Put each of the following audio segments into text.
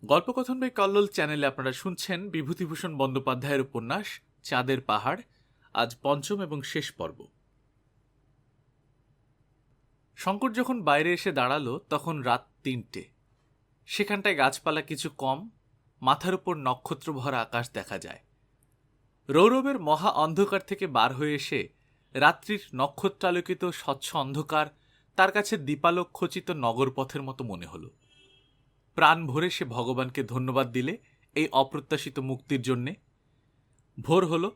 গল্পকথন by Kallol চ্যানেলে আপনারা শুনছেন বিভূতিভূষণ বন্দ্যোপাধ্যায়ের উপন্যাস চাঁদের পাহাড়। আজ পঞ্চম এবং শেষ পর্ব। শঙ্কর যখন বাইরে এসে দাঁড়ালো তখন রাত ৩টে। সেখানটায় গাছপালা কিছু কম, মাথার উপর নক্ষত্র ভরা আকাশ দেখা যায়। রৌরবের মহা অন্ধকার থেকে বার হয়ে এসে রাত্রির নক্ষত্রালোকিত স্বচ্ছ অন্ধকার তার কাছে দীপালোক খচিত নগরপথের মতো মনে হলো। প্রাণ ভরে সে ভগবানকে ধন্যবাদ দিলে এই অপ্রত্যাশিত মুক্তির জন্যে। ভোর হলো,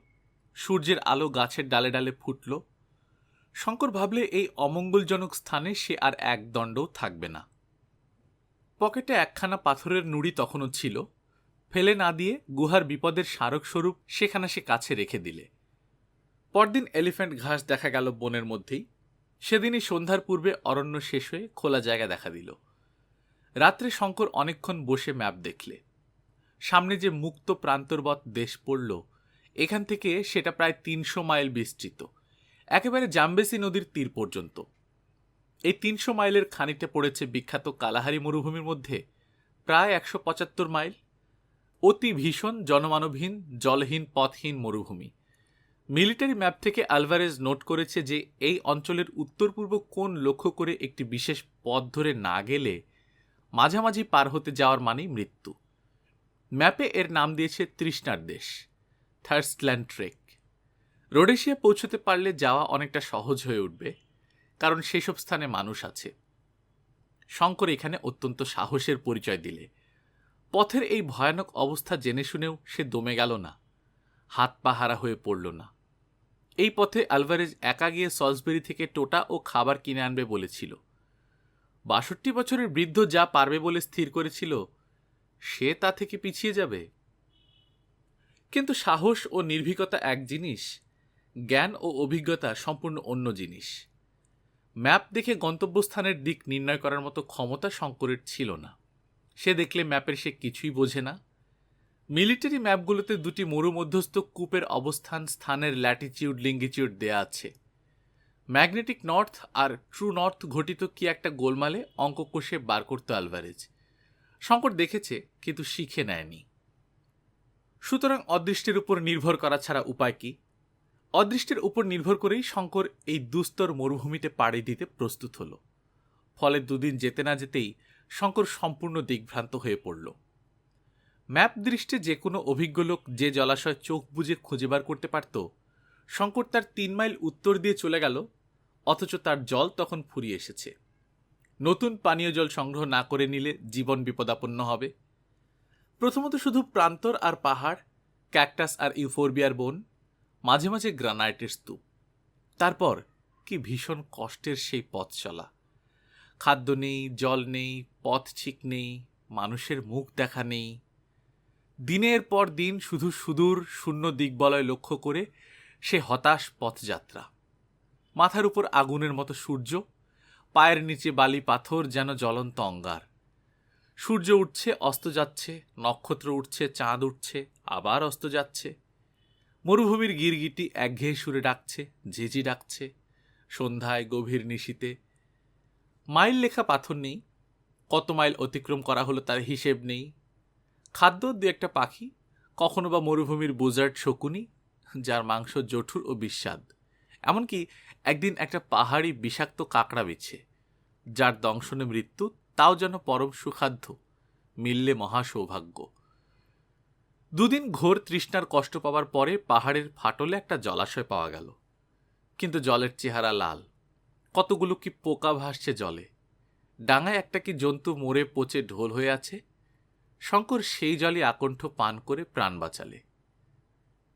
সূর্যের আলো গাছের ডালে ডালে ফুটল। শঙ্কর ভাবলে এই অমঙ্গলজনক স্থানে সে আর এক দণ্ডও থাকবে না। পকেটে একখানা পাথরের নুড়ি তখনও ছিল, ফেলে না দিয়ে গুহার বিপদের স্মারকস্বরূপ সেখানে সে কাছে রেখে দিলে। পরদিন এলিফ্যান্ট ঘাস দেখা গেল বনের মধ্যেই। সেদিনই সন্ধ্যার পূর্বে অরণ্য শেষ হয়ে খোলা জায়গা দেখা দিল। রাত্রে শঙ্কর অনেকক্ষণ বসে ম্যাপ দেখলে। সামনে যে মুক্ত প্রান্তরবৎ দেশ পড়ল, এখান থেকে সেটা প্রায় ৩০০ মাইল বিস্তৃত, একেবারে জাম্বেসি নদীর তীর পর্যন্ত। এই ৩০০ মাইলের খানিকটা পড়েছে বিখ্যাত কালাহারি মরুভূমির মধ্যে, প্রায় ১৭৫ মাইল। অতি ভীষণ জনমানবহীন, জলহীন, পথহীন মরুভূমি। মিলিটারি ম্যাপ থেকে আলভারেজ নোট করেছে যে এই অঞ্চলের উত্তর পূর্ব কোণ লক্ষ্য করে একটি বিশেষ পথ ধরে না গেলে মাঝামাঝি পার হতে যাওয়ার মানেই মৃত্যু। ম্যাপে এর নাম দিয়েছে তৃষ্ণার দেশ, থার্স্টল্যান্ড ট্রেক। রোডেশিয়া পৌঁছতে পারলে যাওয়া অনেকটা সহজ হয়ে উঠবে, কারণ সেসব স্থানে মানুষ আছে। শঙ্কর এখানে অত্যন্ত সাহসের পরিচয় দিলে। পথের এই ভয়ানক অবস্থা জেনে শুনেও সে দমে গেল না, হাত পা হারা হয়ে পড়ল না। এই পথে আলভারেজ একা গিয়ে সলসবেরি থেকে টোটা ও খাবার কিনে আনবে বলেছিল। ৬২ বছরের বৃদ্ধ যা পারবে বলে স্থির করেছিল, সে তা থেকে পিছিয়ে যাবে। কিন্তু সাহস ও নির্ভীকতা এক জিনিস, জ্ঞান ও অভিজ্ঞতা সম্পূর্ণ অন্য জিনিস। ম্যাপ দেখে গন্তব্যস্থানের দিক নির্ণয় করার মতো ক্ষমতা শঙ্করের ছিল না। সে দেখলে ম্যাপের সে কিছুই বোঝে না। মিলিটারি ম্যাপগুলোতে দুটি মরুমধ্যস্থ কূপের অবস্থান স্থানের ল্যাটিচিউড লিঙ্গিচিউড দেয়া আছে। ম্যাগনেটিক নর্থ আর ট্রু নর্থ ঘটিত কি একটা গোলমালে অঙ্ক কষে বার করত আলভারেজ। শঙ্কর দেখেছে, কিন্তু শিখে নেয়নি। সুতরাং অদৃষ্টের উপর নির্ভর করা ছাড়া উপায় কি? অদৃষ্টের উপর নির্ভর করেই শঙ্কর এই দুস্তর মরুভূমিতে পাড়ি দিতে প্রস্তুত হল। ফলে দুদিন যেতে না যেতেই শঙ্কর সম্পূর্ণ দিগ্ভ্রান্ত হয়ে পড়ল। ম্যাপ দৃষ্টে যে কোনো অভিজ্ঞ লোক যে জলাশয় চোখ বুজে খুঁজে বার করতে পারত, শঙ্কর তার ৩ মাইল উত্তর দিয়ে চলে গেল, অথচ তার জল তখন ফুরিয়ে এসেছে। নতুন পানীয় জল সংগ্রহ না করে নিলে জীবন বিপদাপন্ন হবে। প্রথমত শুধু প্রান্তর আর পাহাড়, ক্যাকটাস আর ইউফোরবিয়ার বন, মাঝে মাঝে গ্রানাইটের স্তূপ। তারপর কি ভীষণ কষ্টের সেই পথ চলা। খাদ্য নেই, জল নেই, পথ ঠিক নেই, মানুষের মুখ দেখা নেই। দিনের পর দিন শুধু সুদূর শূন্য দিগ্বলয় লক্ষ্য করে সে হতাশ পথযাত্রা। মাথার উপর আগুনের মতো সূর্য, পায়ের নিচে বালি পাথর যেন জ্বলন্ত অঙ্গার। সূর্য উঠছে, অস্ত যাচ্ছে, নক্ষত্র উঠছে, চাঁদ উঠছে, আবার অস্ত যাচ্ছে। মরুভূমির গিরগিটি একঘেয়ে সুরে ডাকছে, ঝিঝি ডাকছে, সন্ধ্যায় গভীর নিশীতে। মাইল লেখা পাথর নেই, কত মাইল অতিক্রম করা হলো তার হিসেব নেই। খাদ্য দু একটা পাখি, কখনো বা মরুভূমির বুজার্ড শকুনি, যার মাংস জঠুর ও বিস্বাদ। এমনকি একদিন একটা পাহাড়ি বিষাক্ত কাকড়া বিছে, যার দংশনে মৃত্যু, তাও যেন পরম সুখাদ্য, মিললে মহা সৌভাগ্য। দুদিন ঘোর তৃষ্ণার কষ্ট পাওয়ার পরে পাহাড়ের ফাটলে একটা জলাশয় পাওয়া গেল। কিন্তু জলের চেহারা লাল, কতগুলো কি পোকা ভাসছে জলে। ডাঙায় একটা কি জন্তু মরে পচে ঢোল হয়ে আছে। শঙ্কর সেই জলই আকণ্ঠ পান করে প্রাণ বাঁচালে।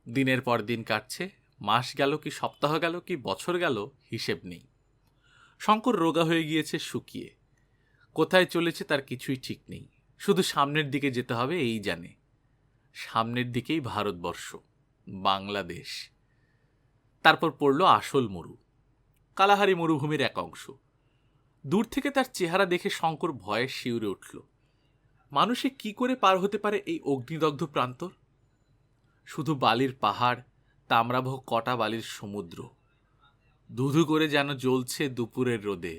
দিনের পর দিন কাটছে, মাস গেল কি সপ্তাহ গেল কি বছর গেল, হিসেব নেই। শঙ্কর রোগা হয়ে গিয়েছে, শুকিয়ে। কোথায় চলেছে তার কিছুই ঠিক নেই, শুধু সামনের দিকে যেতে হবে এই জানে। সামনের দিকেই ভারতবর্ষ, বাংলাদেশ। তারপর পড়ল আসল মরু, কালাহারি মরুভূমির এক অংশ। দূর থেকে তার চেহারা দেখে শঙ্কর ভয়ে শিউরে উঠল। মানুষে কি করে পার হতে পারে এই অগ্নিদগ্ধ প্রান্তর? শুধু বালির পাহাড়, তাম্রাভ কটা বালির সমুদ্র, ধুধু করে যেন জ্বলছে দুপুরের রোদে।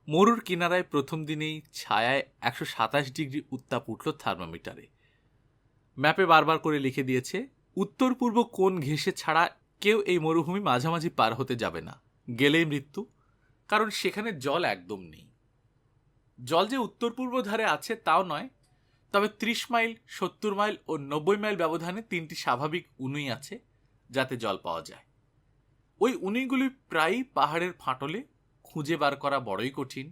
মরুর কিনারায় প্রথম দিনেই ছায়ায় 127 ডিগ্রি উত্তাপ উঠল থার্মোমিটারে। ম্যাপে বারবার করে লিখে দিয়েছে, উত্তর পূর্ব কোণ ঘেঁষে ছাড়া কেউ এই মরুভূমি মাঝামাঝি পার হতে যাবে না, গেলেই মৃত্যু, কারণ সেখানে জল একদম নেই। জল যে উত্তর পূর্ব ধারে আছে তাও নয়, তবে 30 মাইল, 70 মাইল ও 90 মাইল ব্যবধানে 3টি স্বাভাবিক উনুই আছে যাতে জল পাওয়া যায়। ওই উনুইগুলি প্রায়ই পাহাড়ের ফাটলে, খুঁজে বার করা বড়ই কঠিন।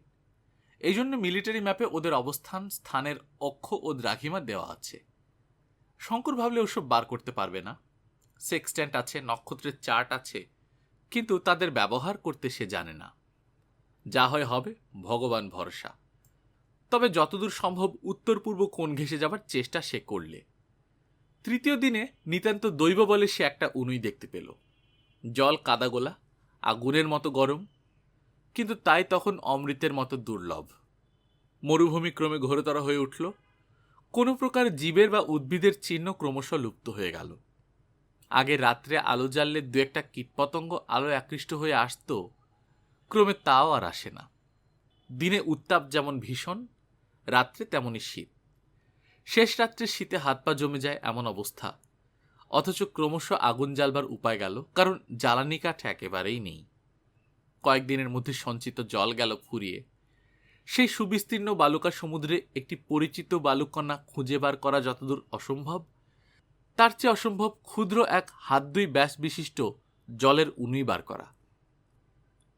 এই জন্য মিলিটারি ম্যাপে ওদের অবস্থান স্থানের অক্ষ ও দ্রাঘিমা দেওয়া আছে। শঙ্কর ভাবলে ওসব বার করতে পারবে না। সেক্সট্যান্ট আছে, নক্ষত্রের চার্ট আছে, কিন্তু তাদের ব্যবহার করতে সে জানে না। যা হয় হবে, ভগবান ভরসা। তবে যতদূর সম্ভব উত্তর পূর্ব কোণ ঘেঁষে যাবার চেষ্টা সে করলে। তৃতীয় দিনে নিতান্ত দৈব বলে সে একটা উনুই দেখতে পেল। জল কাদাগোলা, আগুনের মতো গরম, কিন্তু তাই তখন অমৃতের মতো দুর্লভ। মরুভূমি ক্রমে ঘোরতর হয়ে উঠল। কোনো প্রকার জীবের বা উদ্ভিদের চিহ্ন ক্রমশ লুপ্ত হয়ে গেল। আগে রাত্রে আলো জ্বাললে 2-1টা কীটপতঙ্গ আলো আকৃষ্ট হয়ে আসত, ক্রমে তাও আর আসে না। দিনে উত্তাপ যেমন ভীষণ, রাত্রে তেমনই শীত। শেষ রাত্রে শীতে হাত পা জমে যায় এমন অবস্থা। অথচ ক্রমশ আগুন জ্বালবার উপায় গেল, কারণ জ্বালানি কাঠ একেবারেই নেই। কয়েকদিনের মধ্যে সঞ্চিত জল গেল ফুরিয়ে। সেই সুবিস্তীর্ণ বালুকা সমুদ্রে একটি পরিচিত বালুকণা খুঁজে বার করা যতদূর অসম্ভব, তার চেয়ে অসম্ভব ক্ষুদ্র এক হাত 2 ব্যাস বিশিষ্ট জলের উনুই বার করা।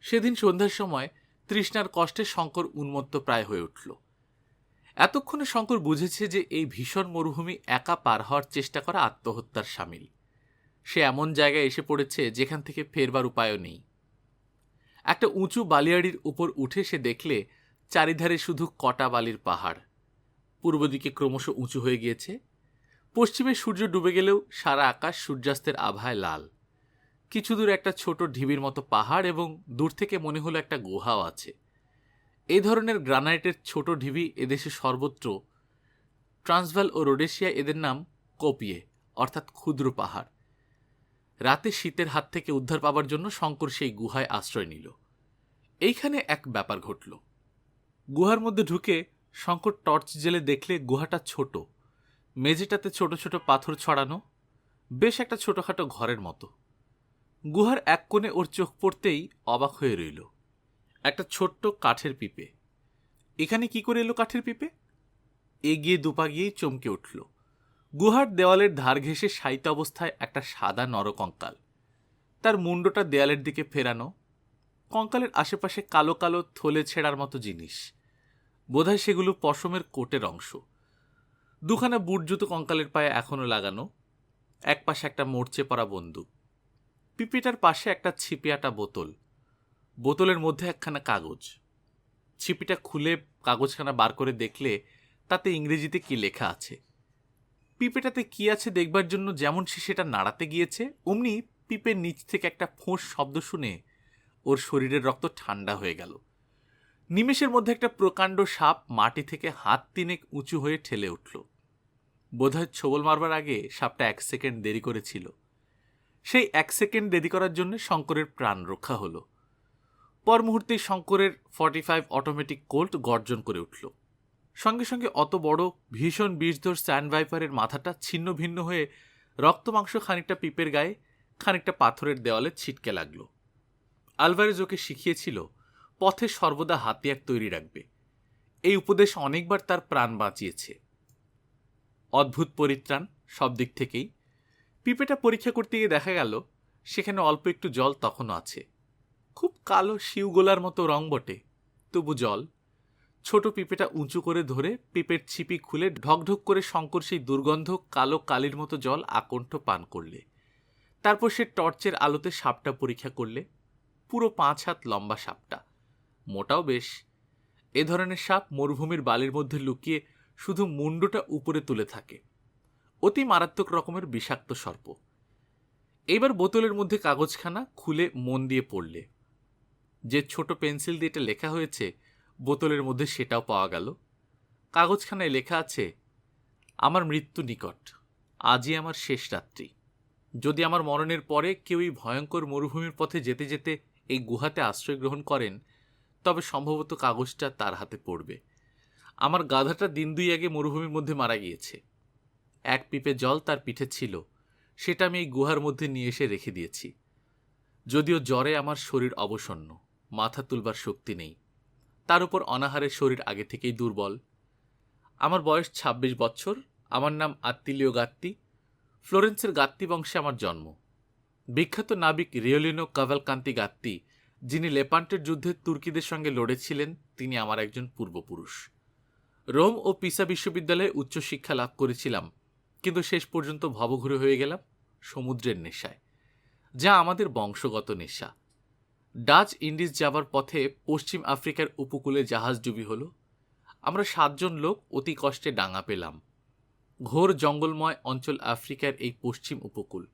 সেদিন সন্ধ্যার সময় তৃষ্ণার কষ্টে শঙ্কর উন্মত্ত প্রায় হয়ে উঠল। এতক্ষণে শঙ্কর বুঝেছে যে এই ভীষণ মরুভূমি একা পার হওয়ার চেষ্টা করা আত্মহত্যার শামিল। সে এমন জায়গায় এসে পড়েছে যেখান থেকে ফেরবার উপায়ও নেই। একটা উঁচু বালিয়াড়ির উপর উঠে সে দেখলে চারিধারে শুধু কটা বালির পাহাড়। পূর্ব দিকে ক্রমশ উঁচু হয়ে গিয়েছে। পশ্চিমে সূর্য ডুবে গেলেও সারা আকাশ সূর্যাস্তের আভায় লাল। কিছু দূর একটা ছোট ঢিবির মতো পাহাড়, এবং দূর থেকে মনে হলো একটা গুহাও আছে। এই ধরনের গ্রানাইটের ছোট ঢিবি এদেশে সর্বত্র। ট্রান্সভাল ও রোডেশিয়া এদের নাম কোপিয়ে, অর্থাৎ ক্ষুদ্র পাহাড়। রাতে শীতের হাত থেকে উদ্ধার পাবার জন্য শঙ্কর সেই গুহায় আশ্রয় নিল। এইখানে এক ব্যাপার ঘটল। গুহার মধ্যে ঢুকে শঙ্কর টর্চ জেলে দেখলে গুহাটা ছোট, মেঝেটাতে ছোট ছোট পাথর ছড়ানো, বেশ একটা ছোটখাটো ঘরের মতো। গুহার এক কোণে ওর চোখ পড়তেই অবাক হয়ে রইল। একটা ছোট্ট কাঠের পিপে। এখানে কি করে এলো কাঠের পিপে? এগিয়ে দুপা গিয়েই চমকে উঠল। গুহার দেওয়ালের ধার ঘেঁষে শায়িত অবস্থায় একটা সাদা নরকঙ্কাল। তার মুন্ডটা দেয়ালের দিকে ফেরানো। কঙ্কালের আশেপাশে কালো কালো থলে ছেঁড়ার মতো জিনিস, বোধহয় সেগুলো পশমের কোটের অংশ। দুখানা বুট জুতো কঙ্কালের পায়ে এখনো লাগানো। এক পাশে একটা মরচে পড়া বন্দুক। পিপিটার পাশে একটা ছিপিয়াটা বোতল। বোতলের মধ্যে একখানা কাগজ। ছিপিটা খুলে কাগজখানা বার করে দেখলে তাতে ইংরেজিতে কি লেখা আছে। পিপেটাতে কি আছে দেখবার জন্য যেমন সে সেটা নাড়াতে গিয়েছে, অমনি পিপের নিচ থেকে একটা ফোঁস শব্দ শুনে ওর শরীরের রক্ত ঠান্ডা হয়ে গেল। নিমেষের মধ্যে একটা প্রকাণ্ড সাপ মাটি থেকে হাত 3 উঁচু হয়ে ঠেলে উঠল। বোধহয় ছোবল মারবার আগে সাপটা 1 সেকেন্ড দেরি করেছিল। সেই 1 সেকেন্ড দেরি করার জন্য শঙ্করের প্রাণ রক্ষা হলো। পর মুহূর্তেই শঙ্করের 45 অটোমেটিক কোল্ট গর্জন করে উঠল। সঙ্গে সঙ্গে অত বড় ভীষণ বিষধর স্যান্ড ভাইপারের মাথাটা ছিন্ন ভিন্ন হয়ে রক্ত মাংস খানিকটা পিপের গায়ে, খানিকটা পাথরের দেওয়ালে ছিটকে লাগলো। আলভারেজ ওকে শিখিয়েছিল পথে সর্বদা হাতিয়ার তৈরি রাখবে। এই উপদেশ অনেকবার তার প্রাণ বাঁচিয়েছে। অদ্ভুত পরিত্রাণ সব দিক থেকেই। পিপেটা পরীক্ষা করতে গিয়ে দেখা গেল সেখানে অল্প একটু জল তখনও আছে। খুব কালো শিউগোলার মতো রং বটে, তবু জল। ছোট পিপেটা উঁচু করে ধরে পিপের ছিপি খুলে ঢকঢক করে শঙ্কর সেই দুর্গন্ধ কালো কালির মতো জল আকণ্ঠ পান করলে। তারপর সে টর্চের আলোতে সাপটা পরীক্ষা করলে। পুরো 5 হাত লম্বা সাপটা, মোটাও বেশ। এ ধরনের সাপ মরুভূমির বালির মধ্যে লুকিয়ে শুধু মুন্ডটা উপরে তুলে থাকে। অতি মারাত্মক রকমের বিষাক্ত সর্প। এইবার বোতলের মধ্যে কাগজখানা খুলে মন দিয়ে পড়লে। যে ছোট পেন্সিল দিয়ে এটা লেখা হয়েছে বোতলের মধ্যে সেটাও পাওয়া গেল। কাগজখানায় লেখা আছে, আমার মৃত্যু নিকট, আজই আমার শেষ রাত্রি। যদি আমার মরণের পরে কেউ এই ভয়ঙ্কর মরুভূমির পথে যেতে যেতে এই গুহাতে আশ্রয় গ্রহণ করেন, তবে সম্ভবত কাগজটা তার হাতে পড়বে। আমার গাধাটা দিন দুই আগে মরুভূমির মধ্যে মারা গিয়েছে। এক পিপে জল তার পিঠে ছিল, সেটা আমি এই গুহার মধ্যে নিয়ে এসে রেখে দিয়েছি। যদিও জ্বরে আমার শরীর অবসন্ন, মাথা তুলবার শক্তি নেই, তার উপর অনাহারের শরীর আগে থেকেই দুর্বল। আমার বয়স ২৬ বছর। আমার নাম আত্তিলিও গাত্তি। ফ্লোরেন্সের গাত্তি বংশে আমার জন্ম। বিখ্যাত নাবিক রিওলিনো কাভালকান্তি গাত্তি, যিনি লেপান্টের যুদ্ধে তুর্কিদের সঙ্গে লড়েছিলেন, তিনি আমার একজন পূর্বপুরুষ। রোম ও পিসা বিশ্ববিদ্যালয়ে উচ্চশিক্ষা লাভ করেছিলাম, কিন্তু শেষ পর্যন্ত ভবঘুরে হয়ে গেলাম সমুদ্রের নেশায়, যা আমাদের বংশগত নেশা। ডাচ ইন্ডিজ যাবার পথে পশ্চিম আফ্রিকার উপকূলে জাহাজডুবি হল। আমরা ৭ জন লোক অতি কষ্টে ডাঙা পেলাম। ঘোর জঙ্গলময় অঞ্চল আফ্রিকার এই পশ্চিম উপকূল।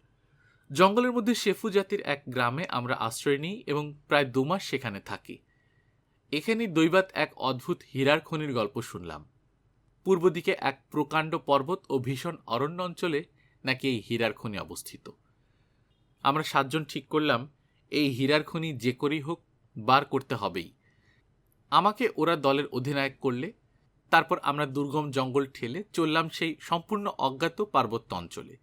জঙ্গলের মধ্যে শেফু জাতির এক গ্রামে আমরা আশ্রয় নিই এবং প্রায় ২ মাস সেখানে থাকি। এখানেই দৈবাত এক অদ্ভুত হীরার খনির গল্প শুনলাম। পূর্ব দিকে এক প্রকাণ্ড পর্বত ও ভীষণ অরণ্য অঞ্চলে নাকি এই হীরার খনি অবস্থিত। আমরা ৭ জন ঠিক করলাম এই হীরার খনি যে করেই হোক বার করতে হবেই। আমাকে ওরা দলের অধিনায়ক করলে। তারপর আমরা দুর্গম জঙ্গল ঠেলে চললাম সেই সম্পূর্ণ অজ্ঞাত পার্বত্য অঞ্চলে।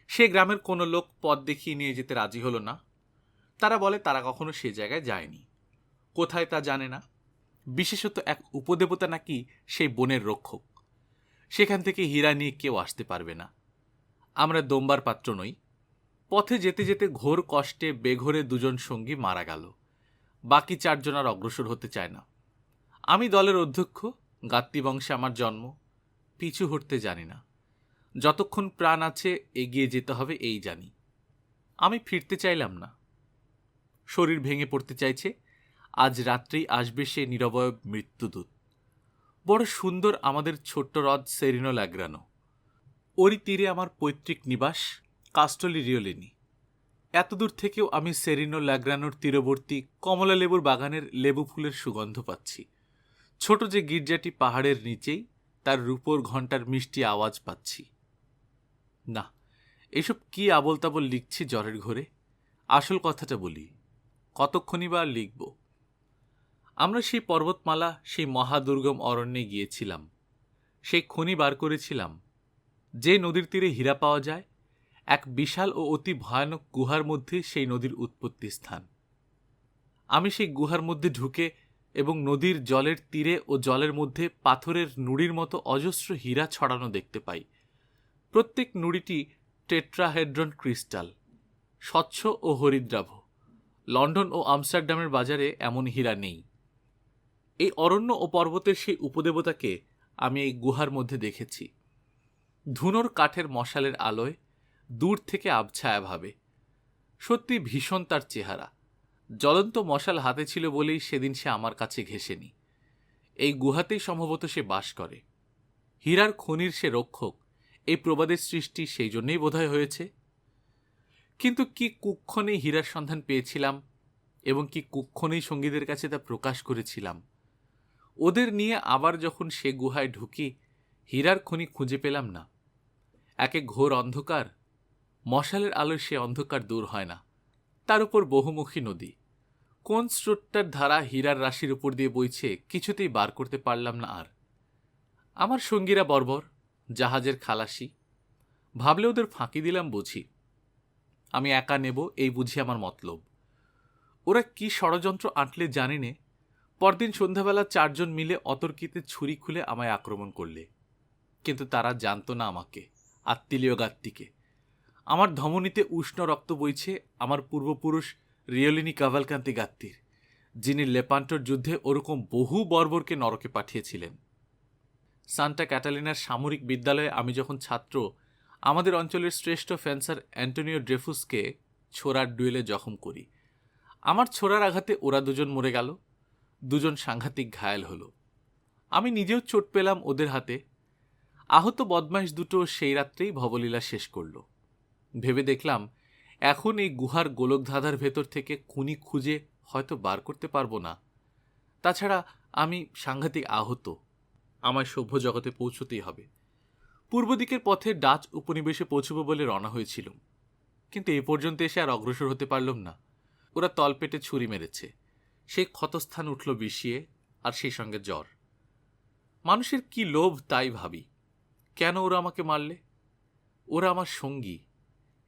সে গ্রামের কোনো লোক পথ দেখিয়ে নিয়ে যেতে রাজি হলো না। তারা বলে তারা কখনো সে জায়গায় যায়নি, কোথায় তা জানে না। বিশেষত এক উপদেবতা নাকি সেই বনের রক্ষক, সেখান থেকে হীরা নিয়ে কেউ আসতে পারবে না। আমরা দোম্বার পাত্র নই। পথে যেতে যেতে ঘোর কষ্টে বেঘোরে ২ জন সঙ্গী মারা গেল। বাকি ৪ জন আর অগ্রসর হতে চায় না। আমি দলের অধ্যক্ষ, গাত্তি বংশে আমার জন্ম। পিছু হটতে জানি না। যতক্ষণ প্রাণ আছে এগিয়ে যেতে হবে এই জানি। আমি ফিরতে চাইলাম না। শরীর ভেঙে পড়তে চাইছে। আজ রাত্রেই আসবে সে নিরবয়ব মৃত্যুদূত। বড় সুন্দর আমাদের ছোট্ট হ্রদ সেরিনো ল্যাগ্রানো। ওরই তীরে আমার পৈতৃক নিবাস কাস্টলি রিওলিনি। এতদূর থেকেও আমি সেরিনো ল্যাগ্রানোর তীরবর্তী কমলা লেবুর বাগানের লেবু ফুলের সুগন্ধ পাচ্ছি। ছোট যে গির্জাটি পাহাড়ের নিচেই, তার রূপোর ঘণ্টার মিষ্টি আওয়াজ পাচ্ছি। না, এসব কি আবোল তাবোল লিখছি জ্বরের ঘোরে। আসল কথাটা বলি, কতক্ষণই বা লিখব। আমরা সেই পর্বতমালা, সেই মহাদুর্গম অরণ্যে গিয়েছিলাম। সেই খনি বার করেছিলাম। যে নদীর তীরে হীরা পাওয়া যায়, এক বিশাল ও অতি ভয়ানক গুহার মধ্যে সেই নদীর উৎপত্তি স্থান। আমি সেই গুহার মধ্যে ঢুকে এবং নদীর জলের তীরে ও জলের মধ্যে পাথরের নুড়ির মতো অজস্র হীরা ছড়ানো দেখতে পাই। প্রত্যেক নুড়িটি টেট্রাহেড্রন ক্রিস্টাল, স্বচ্ছ ও হরিদ্রাভ। লন্ডন ও আমস্টারডামের বাজারে এমন হীরা নেই। এই অরণ্য ও পর্বতের সেই উপদেবতাকে আমি এই গুহার মধ্যে দেখেছি। ধুনোর কাঠের মশালের আলোয় দূর থেকে আবছায়া ভাবে। সত্যি ভীষণ তার চেহারা। জ্বলন্ত মশাল হাতে ছিল বলেই সেদিন সে আমার কাছে ঘেঁষেনি। এই গুহাতেই সম্ভবত সে বাস করে। হীরার খনির সে রক্ষক, এই প্রবাদের সৃষ্টি সেই জন্যই বোধহয় হয়েছে। কিন্তু কি কুক্ষণেই হীরার সন্ধান পেয়েছিলাম এবং কি কুক্ষণেই সঙ্গীদের কাছে তা প্রকাশ করেছিলাম। ওদের নিয়ে আবার যখন সে গুহায় ঢুকি, হীরার খনি খুঁজে পেলাম না। একে ঘোর অন্ধকার, মশালের আলোয় সে অন্ধকার দূর হয় না। তার উপর বহুমুখী নদী। কোন স্রোতটার ধারা হীরার রাশির উপর দিয়ে বইছে কিছুতেই বার করতে পারলাম না আর। আমার সঙ্গীরা বর্বর, জাহাজের খালাসি। ভাবলে ওদের ফাঁকি দিলাম বুঝি। আমি একা নেব এই বুঝি আমার মতলব। ওরা কি ষড়যন্ত্র আঁটলে জানি নে। পরদিন সন্ধ্যাবেলা ৪ জন মিলে অতর্কিতে ছুরি খুলে আমায় আক্রমণ করলে। কিন্তু তারা জানত না আমাকে, আত্তিলিও গাত্তিকে। আমার ধমনীতে উষ্ণ রক্ত বইছে আমার পূর্বপুরুষ রিওলিনি কাভালকান্তি গাত্তির, যিনি লেপান্টোর যুদ্ধে ওরকম বহু বর্বরকে নরকে পাঠিয়েছিলেন। সান্টা ক্যাটালিনার সামরিক বিদ্যালয়ে আমি যখন ছাত্র, আমাদের অঞ্চলের শ্রেষ্ঠ ফেন্সার অ্যান্টোনিও ড্রেফুসকে ছোড়ার ডুয়েলে জখম করি। আমার ছোড়ার আঘাতে ওরা ২ জন মরে গেল, ২ জন সাংঘাতিক ঘায়েল হল। আমি নিজেও চোট পেলাম ওদের হাতে। আহত বদমাইশ দুটো সেই রাত্রেই ভবলীলা শেষ করল। ভেবে দেখলাম এখন এই গুহার গোলকধাঁধার ভেতর থেকে খুনি খুঁজে হয়তো বার করতে পারবো না। তাছাড়া আমি সাংঘাতিক আহত, আমায় সভ্য জগতে পৌঁছতেই হবে। পূর্ব দিকের পথে ডাচ উপনিবেশে পৌঁছব বলে রওনা হয়েছিল, কিন্তু এ পর্যন্ত এসে আর অগ্রসর হতে পারলাম না। ওরা তলপেটে ছুরি মেরেছে। সেই ক্ষতস্থান উঠল বিষিয়ে, আর সেই সঙ্গে জ্বর। মানুষের কি লোভ তাই ভাবি। কেন ওরা আমাকে মারলে? ওরা আমার সঙ্গী,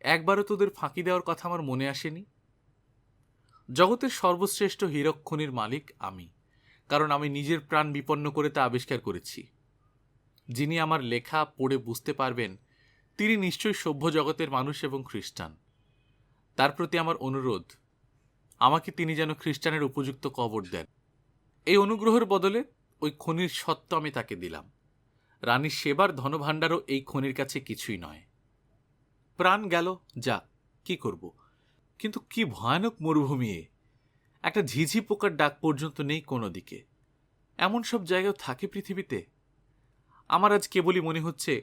একবারও তোদের ফাঁকি দেওয়ার কথা আমার মনে আসেনি? জগতের সর্বশ্রেষ্ঠ হীরক খনির মালিক আমি, কারণ আমি নিজের প্রাণ বিপন্ন করে তা আবিষ্কার করেছি। যিনি আমার লেখা পড়ে বুঝতে পারবেন, তিনি নিশ্চয়ই সভ্য জগতের মানুষ এবং খ্রিস্টান। তার প্রতি আমার অনুরোধ, আমাকে তিনি যেন খ্রিস্টানের উপযুক্ত কবর দেন। এই অনুগ্রহের বদলে ওই খনির সত্ত্ব আমি তাকে দিলাম। রানীর সেবার ধনভাণ্ডারও এই খনির কাছে কিছুই নয়। প্রাণ গেল, যাক, কি করব। কিন্তু কি ভয়ানক মরুভূমি এ! একটা ঝিঝি পোকার ডাক পর্যন্ত নেই কোনো দিকে। এমন সব জায়গাও থাকে পৃথিবীতে? আমার আজ কেবলই মনে হচ্ছে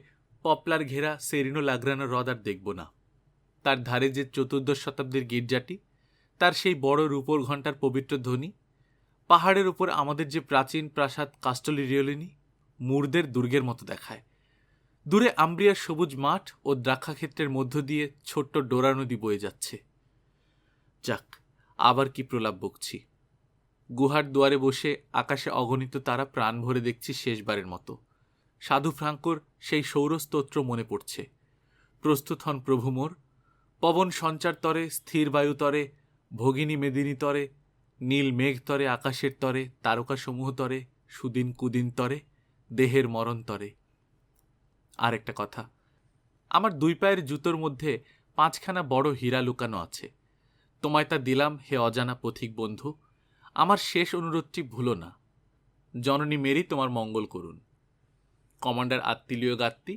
পপলার ঘেরা সেরিনো লাগ্রানো হ্রদ আর দেখব না। তার ধারে যে 14 শতাব্দীর গির্জাটি, তার সেই বড় রূপোর ঘণ্টার পবিত্র ধ্বনি, পাহাড়ের উপর আমাদের যে প্রাচীন প্রাসাদ কাস্টলি রিওলিনি, মুরদের দুর্গের মতো দেখায়। দূরে আম্ব্রিয়ার সবুজ মাঠ ও দ্রাক্ষাক্ষেত্রের মধ্য দিয়ে ছোট্ট ডোরা নদী বয়ে যাচ্ছে। যাক, আবার কি প্রলাপ বকছি। গুহার দুয়ারে বসে আকাশে অগণিত তারা প্রাণ ভরে দেখছি শেষবারের মতো। সাধু ফ্রাঙ্কোর সেই সৌরস্তোত্র মনে পড়ছে। প্রস্তুত হন প্রভু মোর, পবন সঞ্চার তরে, স্থির বায়ু তরে, ভগিনী মেদিনী তরে, নীল মেঘ তরে, আকাশের তরে, তারকাসমূহ তরে, সুদিন কুদিন তরে, দেহের মরণ তরে। আর একটা কথা, আমার 2 পায়ের জুতোর মধ্যে 5খানা বড় হীরা লুকানো আছে। তোমায় তা দিলাম হে অজানা পথিক বন্ধু। আমার শেষ অনুরোধটি ভুলো না। জননী মেরি তোমার মঙ্গল করুন। কমান্ডার আত্তিলিও গাত্তি,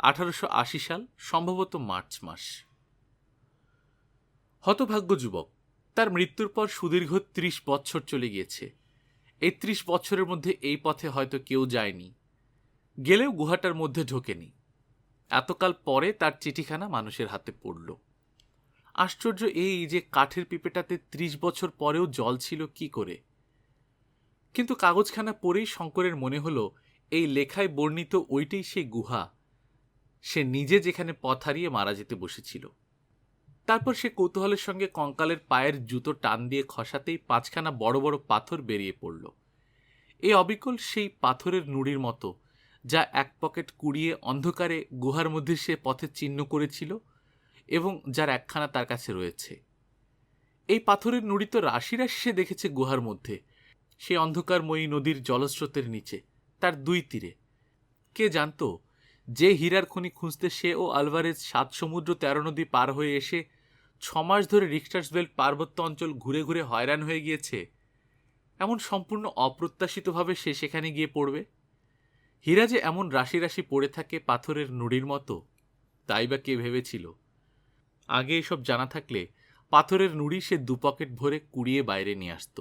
1880 সাল, সম্ভবত মার্চ মাস। হতভাগ্য যুবক, তার মৃত্যুর পর সুদীর্ঘ 30 বছর চলে গিয়েছে। এই 30 বছরের মধ্যে এই পথে হয়তো কেউ যায়নি, গেলেও গুহাটার মধ্যে ঢোকেনি। এতকাল পরে তার চিঠিখানা মানুষের হাতে পড়ল। আশ্চর্য এই যে কাঠের পিপেটাতে 30 বছর পরেও জল ছিল কি করে। কিন্তু কাগজখানা পড়েই শঙ্করের মনে হলো এই লেখায় বর্ণিত ওইটাই সেই গুহা, সে নিজে যেখানে পথ হারিয়ে মারা যেতে বসেছিল। তারপর সে কৌতূহলের সঙ্গে কঙ্কালের পায়ের জুতো টান দিয়ে খসাতেই 5খানা বড় বড় পাথর বেরিয়ে পড়ল। এই অবিকল সেই পাথরের নুড়ির মতো, যা এক পকেট কুড়িয়ে অন্ধকারে গুহার মধ্যে সে পথের চিহ্ন করেছিল এবং যার একখানা তার কাছে রয়েছে। এই পাথরের নুড়ি তো রাশি রাশি সে দেখেছে গুহার মধ্যে, সে অন্ধকারময়ী নদীর জলস্রোতের নিচে, তার 2 তীরে। কে জানত, যে হীরার খনি খুঁজতে সে ও আলভারেজ 7 সমুদ্র 13 নদী পার হয়ে এসে 6 মাস ধরে রিক্টার্সভেল্ড পার্বত্য অঞ্চল ঘুরে ঘুরে হয়রান হয়ে গিয়েছে, এমন সম্পূর্ণ অপ্রত্যাশিতভাবে সে সেখানে গিয়ে পড়বে। হীরা যে এমন রাশি রাশি পড়ে থাকে পাথরের নুড়ির মতো, তাই বা কে ভেবেছিল? আগে এসব জানা থাকলে পাথরের নুড়ি সে 2 পকেট ভরে কুড়িয়ে বাইরে নিয়ে আসত।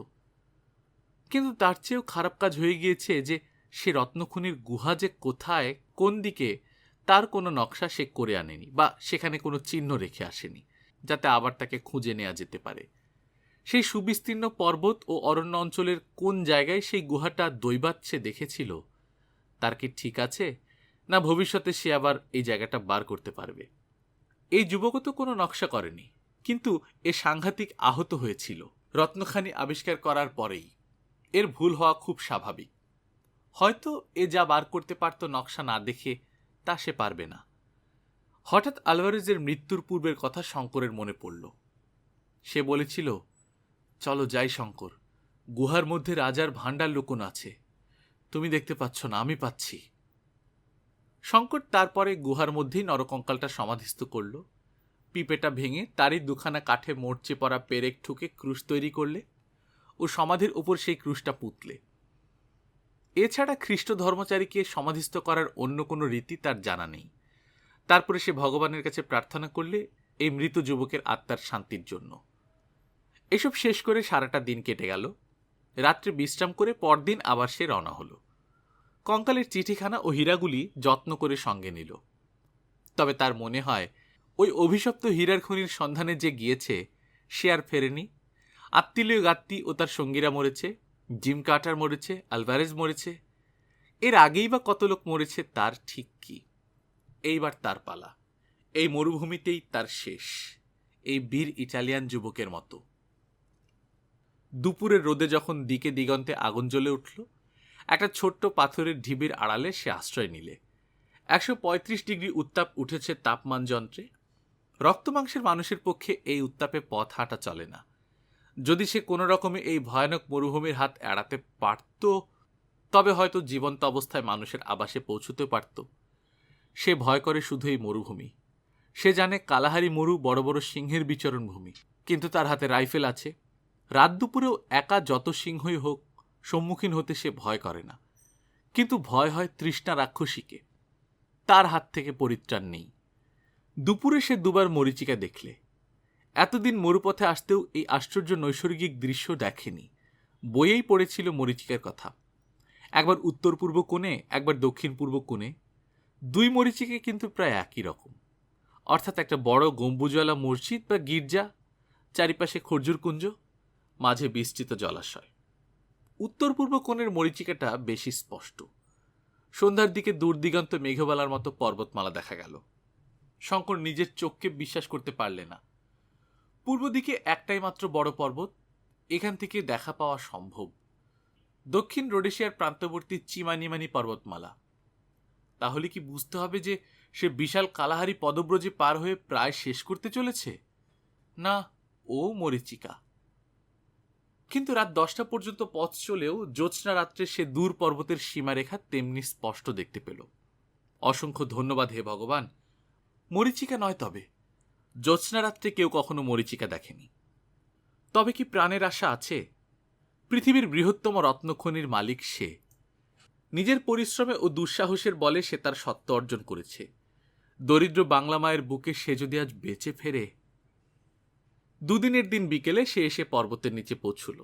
কিন্তু তার চেয়েও খারাপ কাজ হয়ে গিয়েছে যে সে রত্নখনির গুহা যে কোথায়, কোন দিকে, তার কোনো নকশা সে করে আনেনি, বা সেখানে কোনো চিহ্ন রেখে আসেনি, যাতে আবার তাকে খুঁজে নেওয়া যেতে পারে। সেই সুবিস্তীর্ণ পর্বত ও অরণ্য অঞ্চলের কোন জায়গায় সেই গুহাটা দৈবাত সে দেখেছিল, তার কি ঠিক আছে, না ভবিষ্যতে সে আবার এই জায়গাটা বার করতে পারবে? এই যুবকও তো কোনো নকশা করেনি, কিন্তু এ সাংঘাতিক আহত হয়েছিল রত্নখানি আবিষ্কার করার পরেই। এর ভুল হওয়া খুব স্বাভাবিক। হয়তো এ যা বার করতে পারত নকশা না দেখে, তা সে পারবে না। হঠাৎ আলভারেজের মৃত্যুর পূর্বের কথা শঙ্করের মনে পড়ল। সে বলেছিল, চলো যাই শঙ্কর, গুহার মধ্যে রাজার ভাণ্ডার লুকোনো আছে। তুমি দেখতে পাচ্ছ না, আমি পাচ্ছি। শঙ্কর তারপরে গুহার মধ্যেই নরকঙ্কালটা সমাধিস্থ করল। পিপেটা ভেঙে তারই 2খানা কাঠে মরচে পড়া পেরেক ঠুকে ক্রুশ তৈরি করলে ও সমাধির উপর সেই ক্রুশটা পুঁতলে। এছাড়া খ্রিস্ট ধর্মচারীকে সমাধিস্থ করার অন্য কোনো রীতি তার জানা নেই। তারপরে সে ভগবানের কাছে প্রার্থনা করলে এই মৃত যুবকের আত্মার শান্তির জন্য। এসব শেষ করে সারাটা দিন কেটে গেল। রাত্রে বিশ্রাম করে পরদিন আবার সে রওনা হলো। কঙ্কালের চিঠিখানা ও হীরাগুলি যত্ন করে সঙ্গে নিল। তবে তার মনে হয় ওই অভিশপ্ত হীরার খনির সন্ধানে যে গিয়েছে সে আর ফেরেনি। আত্তিলিও গাত্তি ও তার সঙ্গীরা মরেছে, জিম কার্টার মরেছে, আলভারেজ মরেছে। এর আগেই বা কত লোক মরেছে তার ঠিক কি? এইবার তার পালা। এই মরুভূমিতেই তার শেষ, এই বীর ইটালিয়ান যুবকের মতো। দুপুরের রোদে যখন দিকে দিগন্তে আগুন জ্বলে উঠল, একটা ছোট্ট পাথরের ঢিবির আড়ালে সে আশ্রয় নিলে। 135 ডিগ্রি উত্তাপ উঠেছে তাপমান যন্ত্রে। রক্তমাংসের মানুষের পক্ষে এই উত্তাপে পথ হাঁটা চলে না। যদি সে কোনো রকমে এই ভয়ানক মরুভূমির হাত এড়াতে পারত, তবে হয়তো জীবন্ত অবস্থায় মানুষের আবাসে পৌঁছতে পারত। সে ভয় করে শুধু এই মরুভূমি। সে জানে কালাহারি মরু বড় বড় সিংহের বিচরণ ভূমি, কিন্তু তার হাতে রাইফেল আছে। রাত দুপুরেও একা যত সিংহই হোক, সম্মুখীন হতে সে ভয় করে না। কিন্তু ভয় হয় তৃষ্ণা রাক্ষসীকে। তার হাত থেকে পরিত্রাণ নেই। দুপুরে সে দুবার মরীচিকা দেখলে। এতদিন মরুপথে আসতেও এই আশ্চর্য নৈসর্গিক দৃশ্য দেখেনি। বইয়েই পড়েছিল মরীচিকার কথা। একবার উত্তর পূর্ব কোণে, একবার দক্ষিণ পূর্ব কোণে। দুই মরীচিকা কিন্তু প্রায় একই রকম। অর্থাৎ একটা বড় গম্বুজওয়ালা মসজিদ বা গির্জা, চারিপাশে খর্জুর কুঞ্জ, মাঝে বিস্তৃত জলাশয়। উত্তর পূর্ব কোণের মরীচিকাটা বেশি স্পষ্ট। সন্ধ্যার দিকে দূর দিগন্ত মেঘবালার মতো পর্বতমালা দেখা গেল। শঙ্কর নিজের চোখকে বিশ্বাস করতে পারলে না। পূর্ব দিকে একটাই মাত্র বড় পর্বত, এখান থেকে দেখা পাওয়া সম্ভব। দক্ষিণ রোডেশিয়ার প্রান্তবর্তী চিমানিমানি পর্বতমালা। তাহলে কি বুঝতে হবে যে সে বিশাল কালাহারি পদব্রজে পার হয়ে প্রায় শেষ করতে চলেছে? না, ও মরীচিকা। কিন্তু রাত 10টা পর্যন্ত পথ চলেও জ্যোৎস্না রাত্রে সে দূর পর্বতের সীমারেখা তেমনি স্পষ্ট দেখতে পেল। অসংখ্য ধন্যবাদ হে ভগবান। মরীচিকা নয়, তবে জ্যোৎস্না রাত্রে কেউ কখনো মরীচিকা দেখেনি। তবে কি প্রাণের আশা আছে? পৃথিবীর বৃহত্তম রত্নখনির মালিক সে। নিজের পরিশ্রমে ও দুঃসাহসের বলে সে তার সত্ত্ব অর্জন করেছে। দরিদ্র বাংলা মায়ের বুকে সে যদি আজ বেঁচে ফেরে। দুদিনের দিন বিকেলে সে এসে পর্বতের নিচে পৌঁছল।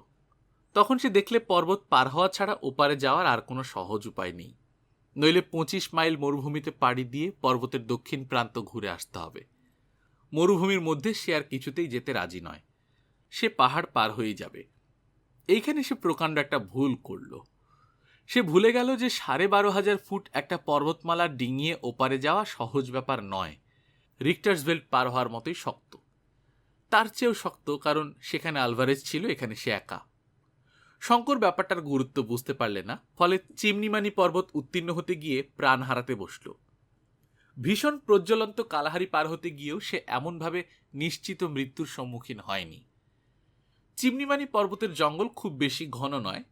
তখন সে দেখলে পর্বত পার হওয়া ছাড়া ওপারে যাওয়ার আর কোনো সহজ উপায় নেই। নইলে 25 মাইল মরুভূমিতে পাড়ি দিয়ে পর্বতের দক্ষিণ প্রান্ত ঘুরে আসতে হবে। মরুভূমির মধ্যে সে আর কিছুতেই যেতে রাজি নয়। সে পাহাড় পার হয়ে যাবে। এইখানে সে প্রকাণ্ড একটা ভুল করল। সে ভুলে গেল যে 12,500 ফুট একটা পর্বতমালা ডিঙিয়ে ওপারে যাওয়া সহজ ব্যাপার নয়। রিক্টার্সভেল্ট পার হওয়ার মতোই শক্ত। তার চেয়েও শক্ত, কারণ সেখানে আলভারেজ ছিল, এখানে সে একা। শঙ্কর ব্যাপারটার গুরুত্ব বুঝতে পারলে না, ফলে চিমনিমানি পর্বত উত্তীর্ণ হতে গিয়ে প্রাণ হারাতে বসল। ভীষণ প্রজ্বলন্ত কালাহারি পার হতে গিয়েও সে এমনভাবে নিশ্চিত মৃত্যুর সম্মুখীন হয়নি। চিমনিমানি পর্বতের জঙ্গল খুব বেশি ঘন নয়।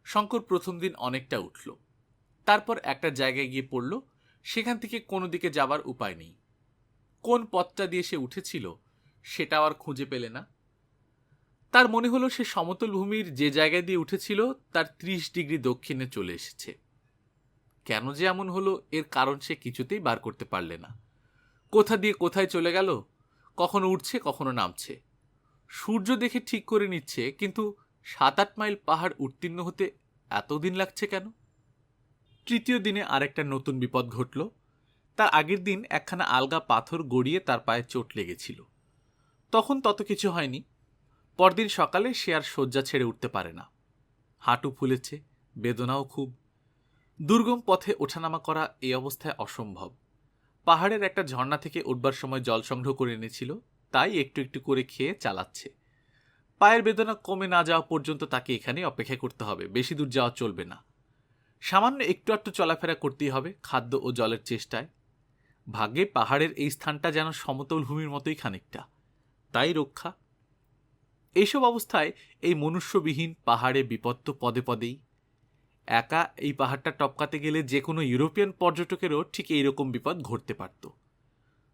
শঙ্কর প্রথম দিন অনেকটা উঠল, তারপর একটা জায়গায় গিয়ে পড়ল। সেখান থেকে কোনো দিকে যাবার উপায় নেই। কোন পথটা দিয়ে সে উঠেছিল সেটা আর খুঁজে পেলে না। তার মনে হলো সে সমতল ভূমির যে জায়গায় দিয়ে উঠেছিল তার 30 ডিগ্রি দক্ষিণে চলে এসেছে। কেন যে এমন হলো এর কারণ সে কিছুতেই বার করতে পারলে না। কোথা দিয়ে কোথায় চলে গেল, কখনো উঠছে কখনো নামছে। সূর্য দেখে ঠিক করে নিচ্ছে, কিন্তু 7-8 মাইল পাহাড় উত্তীর্ণ হতে এতদিন লাগছে কেন? তৃতীয় দিনে আরেকটা নতুন বিপদ ঘটল। তার আগের দিন একখানা আলগা পাথর গড়িয়ে তার পায়ে চোট লেগেছিল। তখন তত কিছু হয়নি। পরদিন সকালে সে আর শয্যা ছেড়ে উঠতে পারে না। হাঁটু ফুলেছে, বেদনাও খুব। দুর্গম পথে ওঠানামা করা এই অবস্থায় অসম্ভব। পাহাড়ের একটা ঝর্ণা থেকে উঠবার সময় জল সংগ্রহ করে এনেছিল, তাই একটু একটু করে খেয়ে চালাচ্ছে। পায়ের বেদনা কমে না যাওয়া পর্যন্ত তাকে এখানে অপেক্ষা করতে হবে, বেশি দূর যাওয়া চলবে না। সামান্য একটু একটু চলাফেরা করতেই হবে খাদ্য ও জলের চেষ্টায়। ভাগ্যে পাহাড়ের এই স্থানটা যেন সমতল ভূমির মতোই খানিকটা, তাই রক্ষা। এইসব অবস্থায় এই মনুষ্যবিহীন পাহাড়ে বিপদ তো পদে পদেই। একা এই পাহাড়টা টপকাতে গেলে যে কোনো ইউরোপিয়ান পর্যটকেরও ঠিক এইরকম বিপদ ঘটতে পারত।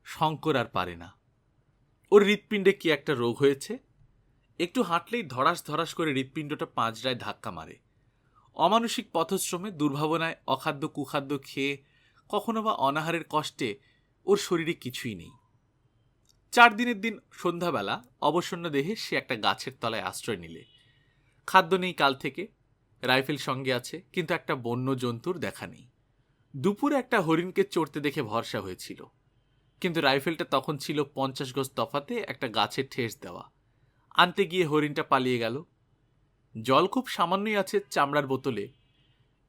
শঙ্কর আর পারে না। ওর হৃৎপিণ্ডে কি একটা রোগ হয়েছে। একটু হাঁটলেই ধরাস ধরাস করে হৃৎপিণ্ডটা পাঁজরায় ধাক্কা মারে। অমানসিক পথশ্রমে, দুর্ভাবনায়, অখাদ্য কুখাদ্য খেয়ে, কখনো বা অনাহারের কষ্টে ওর শরীরে কিছুই নেই। 4 দিনের দিন সন্ধ্যাবেলা অবসন্ন দেহে সে একটা গাছের তলায় আশ্রয় নিলে। খাদ্য নেই কাল থেকে, রাইফেল সঙ্গে আছে, কিন্তু একটা বন্য জন্তুর দেখা নেই। দুপুরে একটা হরিণকে চড়তে দেখে ভরসা হয়েছিল, কিন্তু রাইফেলটা তখন ছিল 50 গজ তফাতে একটা গাছের ঠেস দেওয়া। আনতে গিয়ে হরিণটা পালিয়ে গেল। জল খুব সামান্যই আছে চামড়ার বোতলে।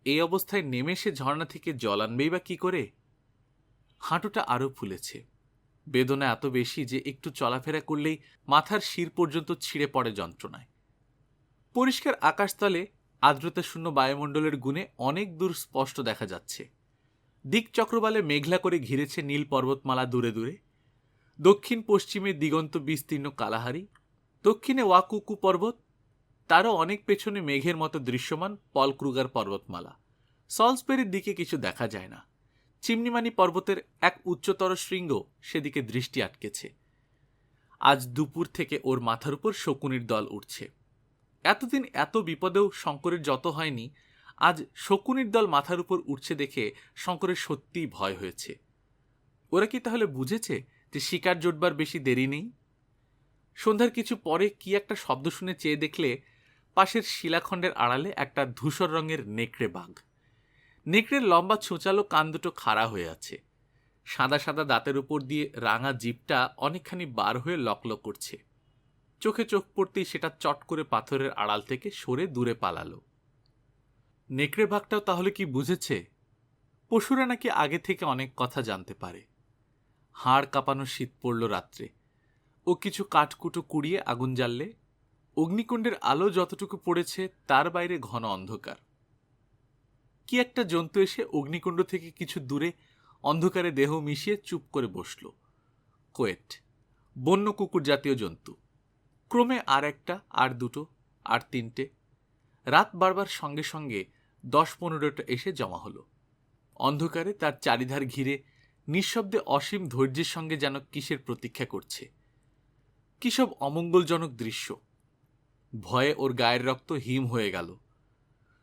এই অবস্থায় নেমে সে ঝর্ণা থেকে জল আনবেই বা কি করে? হাঁটুটা আরও ফুলেছে। বেদনা এত বেশি যে একটু চলাফেরা করলেই মাথার শির পর্যন্ত ছিঁড়ে পড়ে যন্ত্রণায়। পরিষ্কার আকাশতলে আর্দ্রতাশূন্য বায়ুমণ্ডলের গুণে অনেক দূর স্পষ্ট দেখা যাচ্ছে। দিক চক্রবালে মেঘলা করে ঘিরেছে নীল পর্বতমালা দূরে দূরে। দক্ষিণ পশ্চিমে দিগন্ত বিস্তীর্ণ কালাহারি, দক্ষিণে ওয়াকুকু পর্বত, তারও অনেক পেছনে মেঘের মতো দৃশ্যমান পলক্রুগার পর্বতমালা। সলসবেরির দিকে কিছু দেখা যায় না। চিমনিমানি পর্বতের এক উচ্চতর শৃঙ্গ সেদিকে দৃষ্টি আটকেছে। আজ দুপুর থেকে ওর মাথার উপর শকুনির দল উঠছে। এতদিন এত বিপদেও শঙ্করের যত হয়নি, আজ শকুনির দল মাথার উপর উঠছে দেখে শঙ্করের সত্যিই ভয় হয়েছে। ওরা কি তাহলে বুঝেছে যে শিকার জোটবার বেশি দেরি নেই? সন্ধ্যার কিছু পরে কি একটা শব্দ শুনে চেয়ে দেখলে পাশের শিলাখণ্ডের আড়ালে একটা ধূসর রঙের নেকড়ে বাঘ। নেকড়ের লম্বা ছোঁচালো কান দুটো খাড়া হয়ে আছে। সাদা সাদা দাঁতের উপর দিয়ে রাঙা জিভটা অনেকখানি বার হয়ে লকলক করছে। চোখে চোখ পড়তেই সেটা চট করে পাথরের আড়াল থেকে সরে দূরে পালালো। নেকড়ে বাঘটাও তাহলে কি বুঝেছে? পশুরা নাকি আগে থেকে অনেক কথা জানতে পারে। হাড় কাঁপানো শীত পড়ল রাত্রে। ও কিছু কাঠকুটো কুড়িয়ে আগুন জ্বাললে অগ্নিকুণ্ডের আলো যতটুকু পড়েছে তার বাইরে ঘন অন্ধকার। কি একটা জন্তু এসে অগ্নিকুণ্ড থেকে কিছু দূরে অন্ধকারে দেহ মিশিয়ে চুপ করে বসল। কোয়েট, বন্য কুকুর জাতীয় জন্তু। ক্রমে আর একটা, আর দুটো, আর তিনটে। রাত বাড়বার সঙ্গে সঙ্গে 10-15টা এসে জমা হলো। অন্ধকারে তার চারিধার ঘিরে নিঃশব্দে অসীম ধৈর্যের সঙ্গে যেন কিসের প্রতীক্ষা করছে। কি সব অমঙ্গলজনক দৃশ্য! ভয়ে ওর গায়ের রক্ত হিম হয়ে গেল।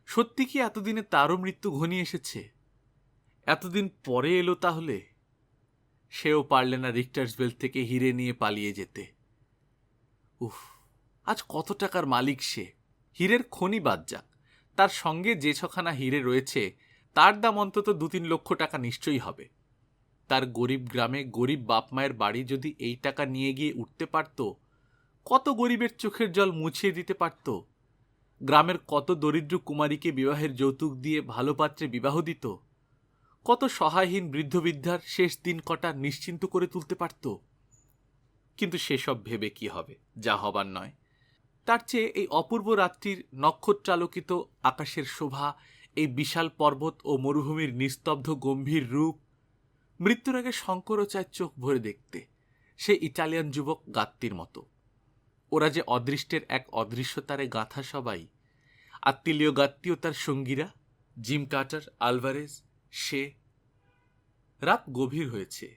সত্যি কি এতদিনে তারও মৃত্যু ঘনিয়ে এসেছে? এতদিন পরে এলো তাহলে? সেও পারলে না রিক্টার্সভেল থেকে হিরে নিয়ে পালিয়ে যেতে। উফ, আজ কত টাকার মালিক সে! হীরের খনি বাদ যাক, তার সঙ্গে যে ছখানা হিরে রয়েছে তার দাম অন্তত 2-3 লক্ষ টাকা নিশ্চয়ই হবে। তার গরিব গ্রামে গরিব বাপ মায়ের বাড়ি যদি এই টাকা নিয়ে গিয়ে উঠতে পারত, কত গরিবের চোখের জল মুছিয়ে দিতে পারত। গ্রামের কত দরিদ্র কুমারীকে বিবাহের যৌতুক দিয়ে ভালো পাত্রে বিবাহ দিত। কত সহায়হীন বৃদ্ধ বৃদ্ধার শেষ দিন কটা নিশ্চিন্ত করে তুলতে পারত। কিন্তু সেসব ভেবে কি হবে, যা হবার নয়। তার চেয়ে এই অপূর্ব রাত্রির নক্ষত্রালোকিত আকাশের শোভা, এই বিশাল পর্বত ও মরুভূমির নিস্তব্ধ গম্ভীর রূপ, মৃত্যুর আগে শঙ্করও চায় চোখ ভরে দেখতে, সে ইটালিয়ান যুবক গাত্তির মতো। ওরা যে অদৃষ্টের এক অদৃশ্যতারে গাঁথা সবাই, আত্মীয় গাত্তি ও তার সঙ্গীরা, জিম কার্টার, আলভারেজ, সে। রাত গভীর হয়েছে,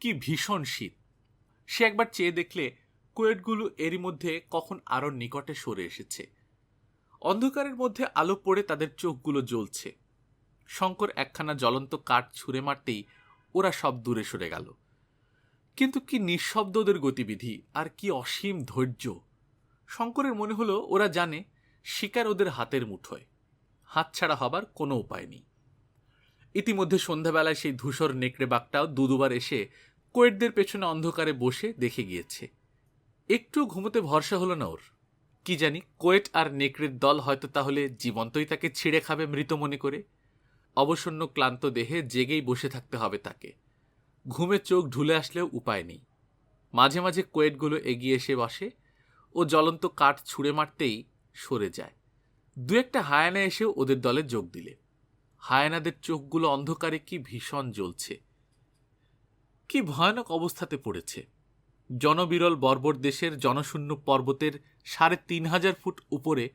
কি ভীষণ শীত! সে একবার চেয়ে দেখলে কোয়েটগুলো এরই মধ্যে কখন আরো নিকটে সরে এসেছে। অন্ধকারের মধ্যে আলো পড়ে তাদের চোখগুলো জ্বলছে। শঙ্কর একখানা জ্বলন্ত কাঠ ছুঁড়ে মারতেই ওরা সব দূরে সরে গেল। কিন্তু কি নিঃশব্দ ওদের গতিবিধি, আর কি অসীম ধৈর্য! শঙ্করের মনে হলো ওরা জানে শিকার ওদের হাতের মুঠোয়, হাতছাড়া হবার কোনো উপায় নেই। ইতিমধ্যে সন্ধ্যাবেলায় সেই ধূসর নেকড়ে বাঘটাও দুবার এসে কোয়েটদের পেছনে অন্ধকারে বসে দেখে গিয়েছে। একটু ঘুমোতে ভরসা হলো না ওর। কি জানি, কোয়েট আর নেকড়ের দল হয়তো তাহলে জীবন্তই তাকে ছিঁড়ে খাবে মৃত মনে করে। অবসন্ন ক্লান্ত দেহে জেগেই বসে থাকতে হবে তাকে। ঘুমে চোখ ঢুলে আসলেও উপায় নেই। মাঝে মাঝে কোয়েটগুলো এগিয়ে এসে বসে ও জ্বলন্ত কাঠ ছুঁড়ে মারতেই সরে যায়। 2-একটা হায়ানা এসেও ওদের দলে যোগ দিলে। হায়ানাদের চোখগুলো অন্ধকারে কি ভীষণ জ্বলছে! কি ভয়ানক অবস্থাতে পড়েছে! জনবিরল বর্বর দেশের জনশূন্য পর্বতের 3500 ফুট উপরে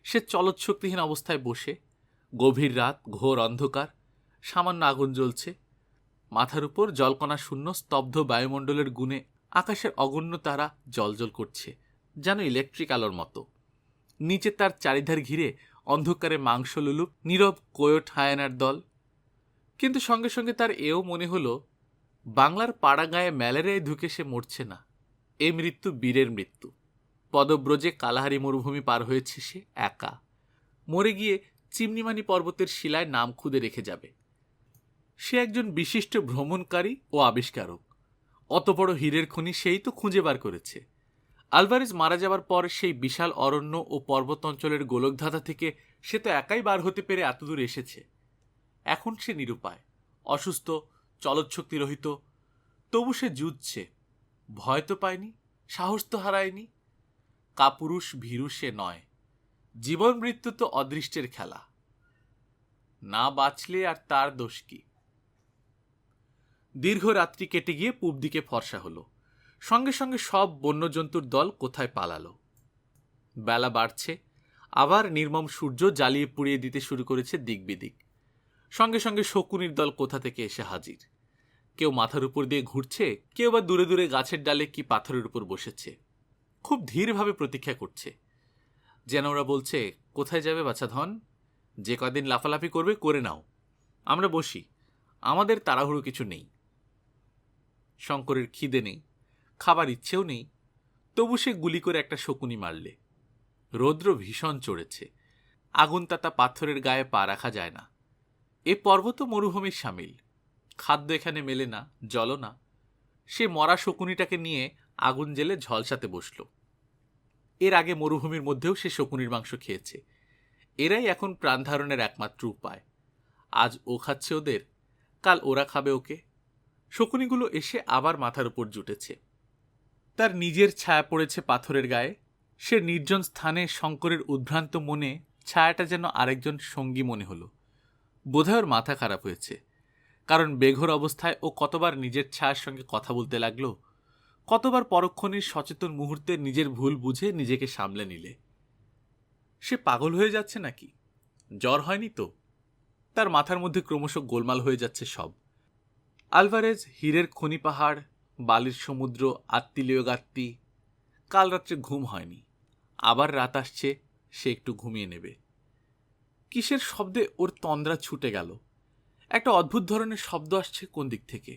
সে চলৎশক্তিহীন অবস্থায় বসে। গভীর রাত, ঘোর অন্ধকার, সামান্য আগুন জ্বলছে। মাথার উপর জলকণা শূন্য স্তব্ধ বায়ুমণ্ডলের গুণে আকাশের অগণ্য তারা জ্বলজ্বল করছে, যেন ইলেকট্রিক আলোর মতো। নিচে তার চারিধার ঘিরে অন্ধকারে মাংসলুলুপ নীরব কোয়োট হায়ানার দল। কিন্তু সঙ্গে সঙ্গে তার এও মনে হলো, বাংলার পাড়া গায়ে ম্যালেরিয়ায় ঢুকে সে মরছে না। এই মৃত্যু বীরের মৃত্যু। পদব্রজে কালাহারি মরুভূমি পার হয়েছে সে একা। মরে গিয়ে চিমনিমানি পর্বতের শিলায় নাম খুদে রেখে যাবে। সে একজন বিশিষ্ট ভ্রমণকারী ও আবিষ্কারক। অত বড় হীরের খনি সেই তো খুঁজে বার করেছে। আলভারেজ মারা যাবার পর সেই বিশাল অরণ্য ও পর্বত অঞ্চলের গোলকধাঁধা থেকে সে তো একাই বার হতে পেরে এতদূর এসেছে। এখন সে নিরুপায়, অসুস্থ, চলৎশক্তিরহিত। তবু সে যুঝছে। ভয় তো পায়নি, সাহস তো হারায়নি। কাপুরুষ ভীরু সে নয়। জীবন মৃত্যু তো অদৃষ্টের খেলা, না বাঁচলে আর তার দোষ কি। দীর্ঘ রাত্রি কেটে গিয়ে পূব দিকে ফর্সা হলো। সঙ্গে সঙ্গে সব বন্যজন্তুর দল কোথায় পালালো। বেলা বাড়ছে, আবার নির্মম সূর্য জ্বালিয়ে পুড়িয়ে দিতে শুরু করেছে দিক বিদিক। সঙ্গে সঙ্গে শকুনির দল কোথা থেকে এসে হাজির। কেউ মাথার উপর দিয়ে ঘুরছে, কেউ বা দূরে দূরে গাছের ডালে কি পাথরের উপর বসেছে। খুব ধীরভাবে প্রতীক্ষা করছে, যেন ওরা বলছে, কোথায় যাবে বাছাধন? যে কদিন লাফালাফি করবে করে নাও, আমরা বসি, আমাদের তাড়াহুড়ো কিছু নেই। শঙ্করের খিদে নেই, খাবার ইচ্ছেও নেই, তবু সে গুলি করে একটা শকুনি মারলে। রৌদ্র ভীষণ চড়েছে, আগুন তাতা পাথরের গায়ে পা রাখা যায় না। এ পর্বত মরুভূমির সামিল, খাদ্য এখানে মেলে না, জলও না। সে মরা শকুনিটাকে নিয়ে আগুন জেলে ঝলসাতে বসল। এর আগে মরুভূমির মধ্যেও সে শকুনির মাংস খেয়েছে। এরাই এখন প্রাণ ধারণের একমাত্র উপায়। আজ ও খাচ্ছে ওদের, কাল ওরা খাবে ওকে। শকুনিগুলো এসে আবার মাথার উপর জুটেছে। তার নিজের ছায়া পড়েছে পাথরের গায়ে। সে নির্জন স্থানে শঙ্করের উদ্ভ্রান্ত মনে ছায়াটা যেন আরেকজন সঙ্গী মনে হলো। বোধহয় ওর মাথা খারাপ হয়েছে, কারণ বেঘোর অবস্থায় ও কতবার নিজের ছায়ার সঙ্গে কথা বলতে লাগলো, কতবার পরক্ষণের সচেতন মুহূর্তে নিজের ভুল বুঝে নিজেকে সামলে নিলে। সে পাগল হয়ে যাচ্ছে নাকি? জ্বর হয়নি তো? তার মাথার মধ্যে ক্রমশ গোলমাল হয়ে যাচ্ছে সব। আলভারেজ, হীরের খনি পাহাড়, বালির সমুদ্র, আত্মীয় গাত্তি। কাল রাত্রে ঘুম হয়নি, আবার রাত আসছে, সে একটু ঘুমিয়ে নেবে। কিসের শব্দে ওর তন্দ্রা ছুটে গেল। একটা অদ্ভুত ধরনের শব্দ আসছে কোন দিক থেকে,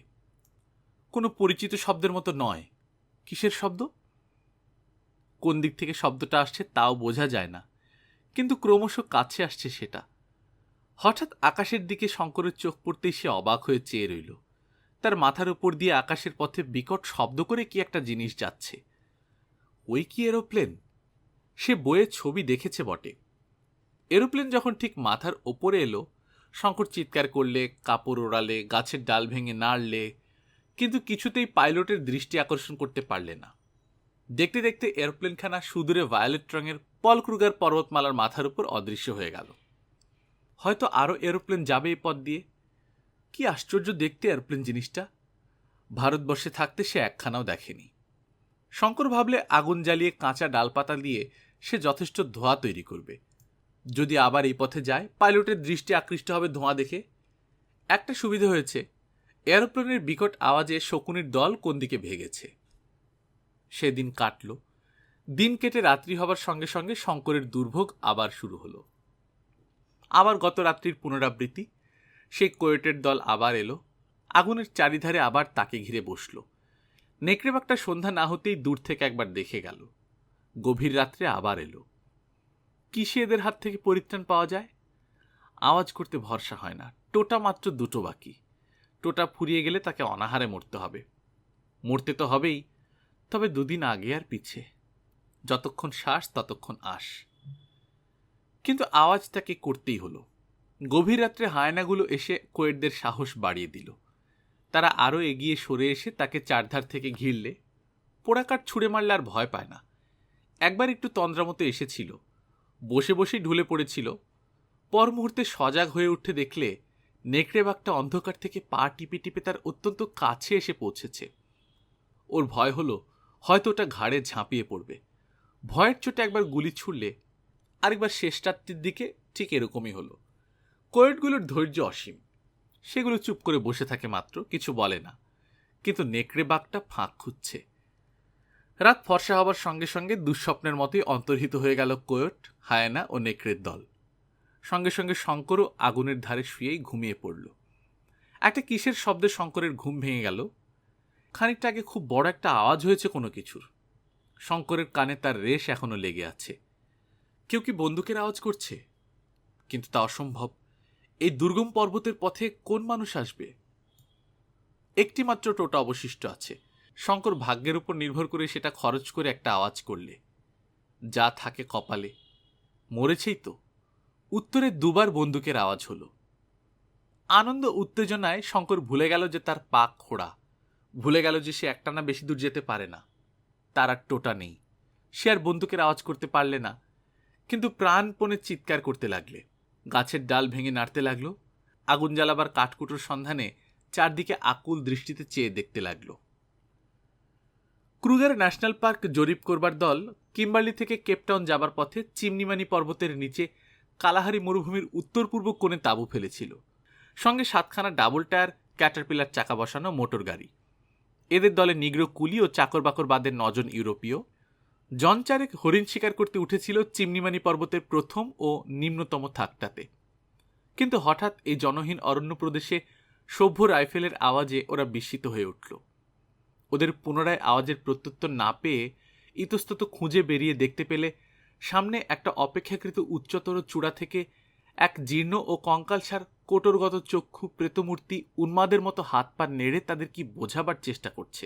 কোনো পরিচিত শব্দের মতো নয়। কিসের শব্দ? কোন দিক থেকে শব্দটা আসছে তাও বোঝা যায় না, কিন্তু ক্রমশ কাছে আসছে সেটা। হঠাৎ আকাশের দিকে শঙ্করের চোখ পড়তেই সে অবাক হয়ে চেয়ে রইল। তার মাথার উপর দিয়ে আকাশের পথে বিকট শব্দ করে কি একটা জিনিস যাচ্ছে। ওই কি এরোপ্লেন? সে বইয়ে ছবি দেখেছে বটে। এরোপ্লেন যখন ঠিক মাথার ওপরে এলো, শঙ্কর চিৎকার করলে, কাপড় ওড়ালে, গাছের ডাল ভেঙে নাড়লে, কিন্তু কিছুতেই পাইলটের দৃষ্টি আকর্ষণ করতে পারলে না। দেখতে দেখতে এরোপ্লেনখানা সুদূরে ভায়োলেট রঙের পল ক্রুগার পর্বতমালার মাথার উপর অদৃশ্য হয়ে গেল। হয়তো আরও এরোপ্লেন যাবে এই পথ দিয়ে। কি আশ্চর্য দেখতে এরোপ্লেন জিনিসটা! ভারতবর্ষে থাকতে সে একখানাও দেখেনি। শঙ্কর ভাবলে আগুন জ্বালিয়ে কাঁচা ডালপাতা দিয়ে সে যথেষ্ট ধোঁয়া তৈরি করবে। যদি আবার এই পথে যায়, পাইলটের দৃষ্টি আকৃষ্ট হবে ধোঁয়া দেখে। একটা সুবিধা হয়েছে, এরোপ্লেনের বিকট আওয়াজে শকুনির দল কোন দিকে ভেগেছে। সেদিন কাটল। দিন কেটে রাত্রি হবার সঙ্গে সঙ্গে শঙ্করের দুর্ভোগ আবার শুরু হলো। আবার গত রাত্রির পুনরাবৃত্তি। সেই কোয়েটের দল আবার এলো, আগুনের চারিধারে আবার তাকে ঘিরে বসল। নেকড়েবাগটা সন্ধ্যা না হতেই দূর থেকে একবার দেখে গেল। গভীর রাত্রে আবার এলো। কিসে এদের হাত থেকে পরিত্রাণ পাওয়া যায়? আওয়াজ করতে ভরসা হয় না। টোটা মাত্র দুটো বাকি। টোটা ফুরিয়ে গেলে তাকে অনাহারে মরতে হবে। মরতে তো হবেই, তবে দুদিন আগে আর পিছে। যতক্ষণ শ্বাস ততক্ষণ আশ। কিন্তু আওয়াজ তাকে করতেই হলো। গভীর রাত্রে হায়নাগুলো এসে কোয়েটদের সাহস বাড়িয়ে দিল। তারা আরও এগিয়ে সরে এসে তাকে চারধার থেকে ঘিরলে, পোড়াকাঠ ছুঁড়ে মারলে আর ভয় পায় না। একবার একটু তন্দ্রা মতো এসেছিল, বসে বসেই ঢুলে পড়েছিল। পর মুহূর্তে সজাগ হয়ে উঠতে দেখলে নেকড়েবাগটা অন্ধকার থেকে পা টিপে টিপে তার অত্যন্ত কাছে এসে পৌঁছেছে। ওর ভয় হলো হয়তো ওটা ঘাড়ে ঝাঁপিয়ে পড়বে। ভয়ের চোটে একবার গুলি ছুড়লে, আরেকবার শেষ রাত্রির দিকে ঠিক এরকমই হলো। কোয়েটগুলোর ধৈর্য অসীম। সেগুলো চুপ করে বসে থাকে মাত্র, কিছু বলে না। কিন্তু নেকড়েবাগটা ফাঁক খুঁজছে। রাত ফর্সা হবার সঙ্গে সঙ্গে দুঃস্বপ্নের মতোই অন্তর্হিত হয়ে গেল কোয়েট, হায়না ও নেকড়ের দল। সঙ্গে সঙ্গে শঙ্করও আগুনের ধারে শুয়েই ঘুমিয়ে পড়ল। একটা কিসের শব্দে শঙ্করের ঘুম ভেঙে গেল। খানিকটা আগে খুব বড় একটা আওয়াজ হয়েছে কোনো কিছুর। শঙ্করের কানে তার রেশ এখনো লেগে আছে। কেউ কি বন্দুকের আওয়াজ করছে? কিন্তু তা অসম্ভব। এই দুর্গম পর্বতের পথে কোন মানুষ আসবে? একটি মাত্র টোটা অবশিষ্ট আছে। শঙ্কর ভাগ্যের উপর নির্ভর করে সেটা খরচ করে একটা আওয়াজ করলে, যা থাকে কপালে। মরেছেই তো। উত্তরে দুবার বন্দুকের আওয়াজ হলো। আনন্দ উত্তেজনায় শঙ্কর ভুলে গেল যে তার পা খোড়া, ভুলে গেল যে সে একটানা বেশি দূর যেতে পারে না। তার আর টোটা নেই, সে আর বন্দুকের আওয়াজ করতে পারলে না। কিন্তু প্রাণপণে চিৎকার করতে লাগলে। গাছের ডাল ভেঙে নাড়তে লাগলো। আগুন জ্বালাবার কাঠকুটোর সন্ধানে চারদিকে আকুল দৃষ্টিতে চেয়ে দেখতে লাগলো। ক্রুগার ন্যাশনাল পার্ক জরিপ করবার দল কিম্বার্লি থেকে কেপটাউন যাবার পথে চিমনিমানি পর্বতের নিচে কালাহারি মরুভূমির উত্তর পূর্ব কোণে তাঁবু ফেলেছিল। সঙ্গে 7খানা ডাবল টায়ার ক্যাটারপিলার চাকা বসানো মোটর গাড়ি। এদের দলে নিগ্রো কুলি ও চাকর বাকর বাদের 9 জন ইউরোপীয়। জন চারেক হরিণ শিকার করতে উঠেছিল চিমনিমানি পর্বতের প্রথম ও নিম্নতম থাকটাতে। কিন্তু হঠাৎ এই জনহীন অরণ্য প্রদেশে সভ্য রাইফেলের আওয়াজে ওরা বিস্মিত হয়ে উঠল। ওদের পুনরায় আওয়াজের প্রত্যুত্তর না পেয়ে ইতস্তত খুঁজে বেরিয়ে দেখতে পেলে সামনে একটা অপেক্ষাকৃত উচ্চতর চূড়া থেকে এক জীর্ণ ও কঙ্কালসার কোটরগত চক্ষু প্রেতমূর্তি উন্মাদের মতো হাত পা নেড়ে তাদের কি বোঝাবার চেষ্টা করছে।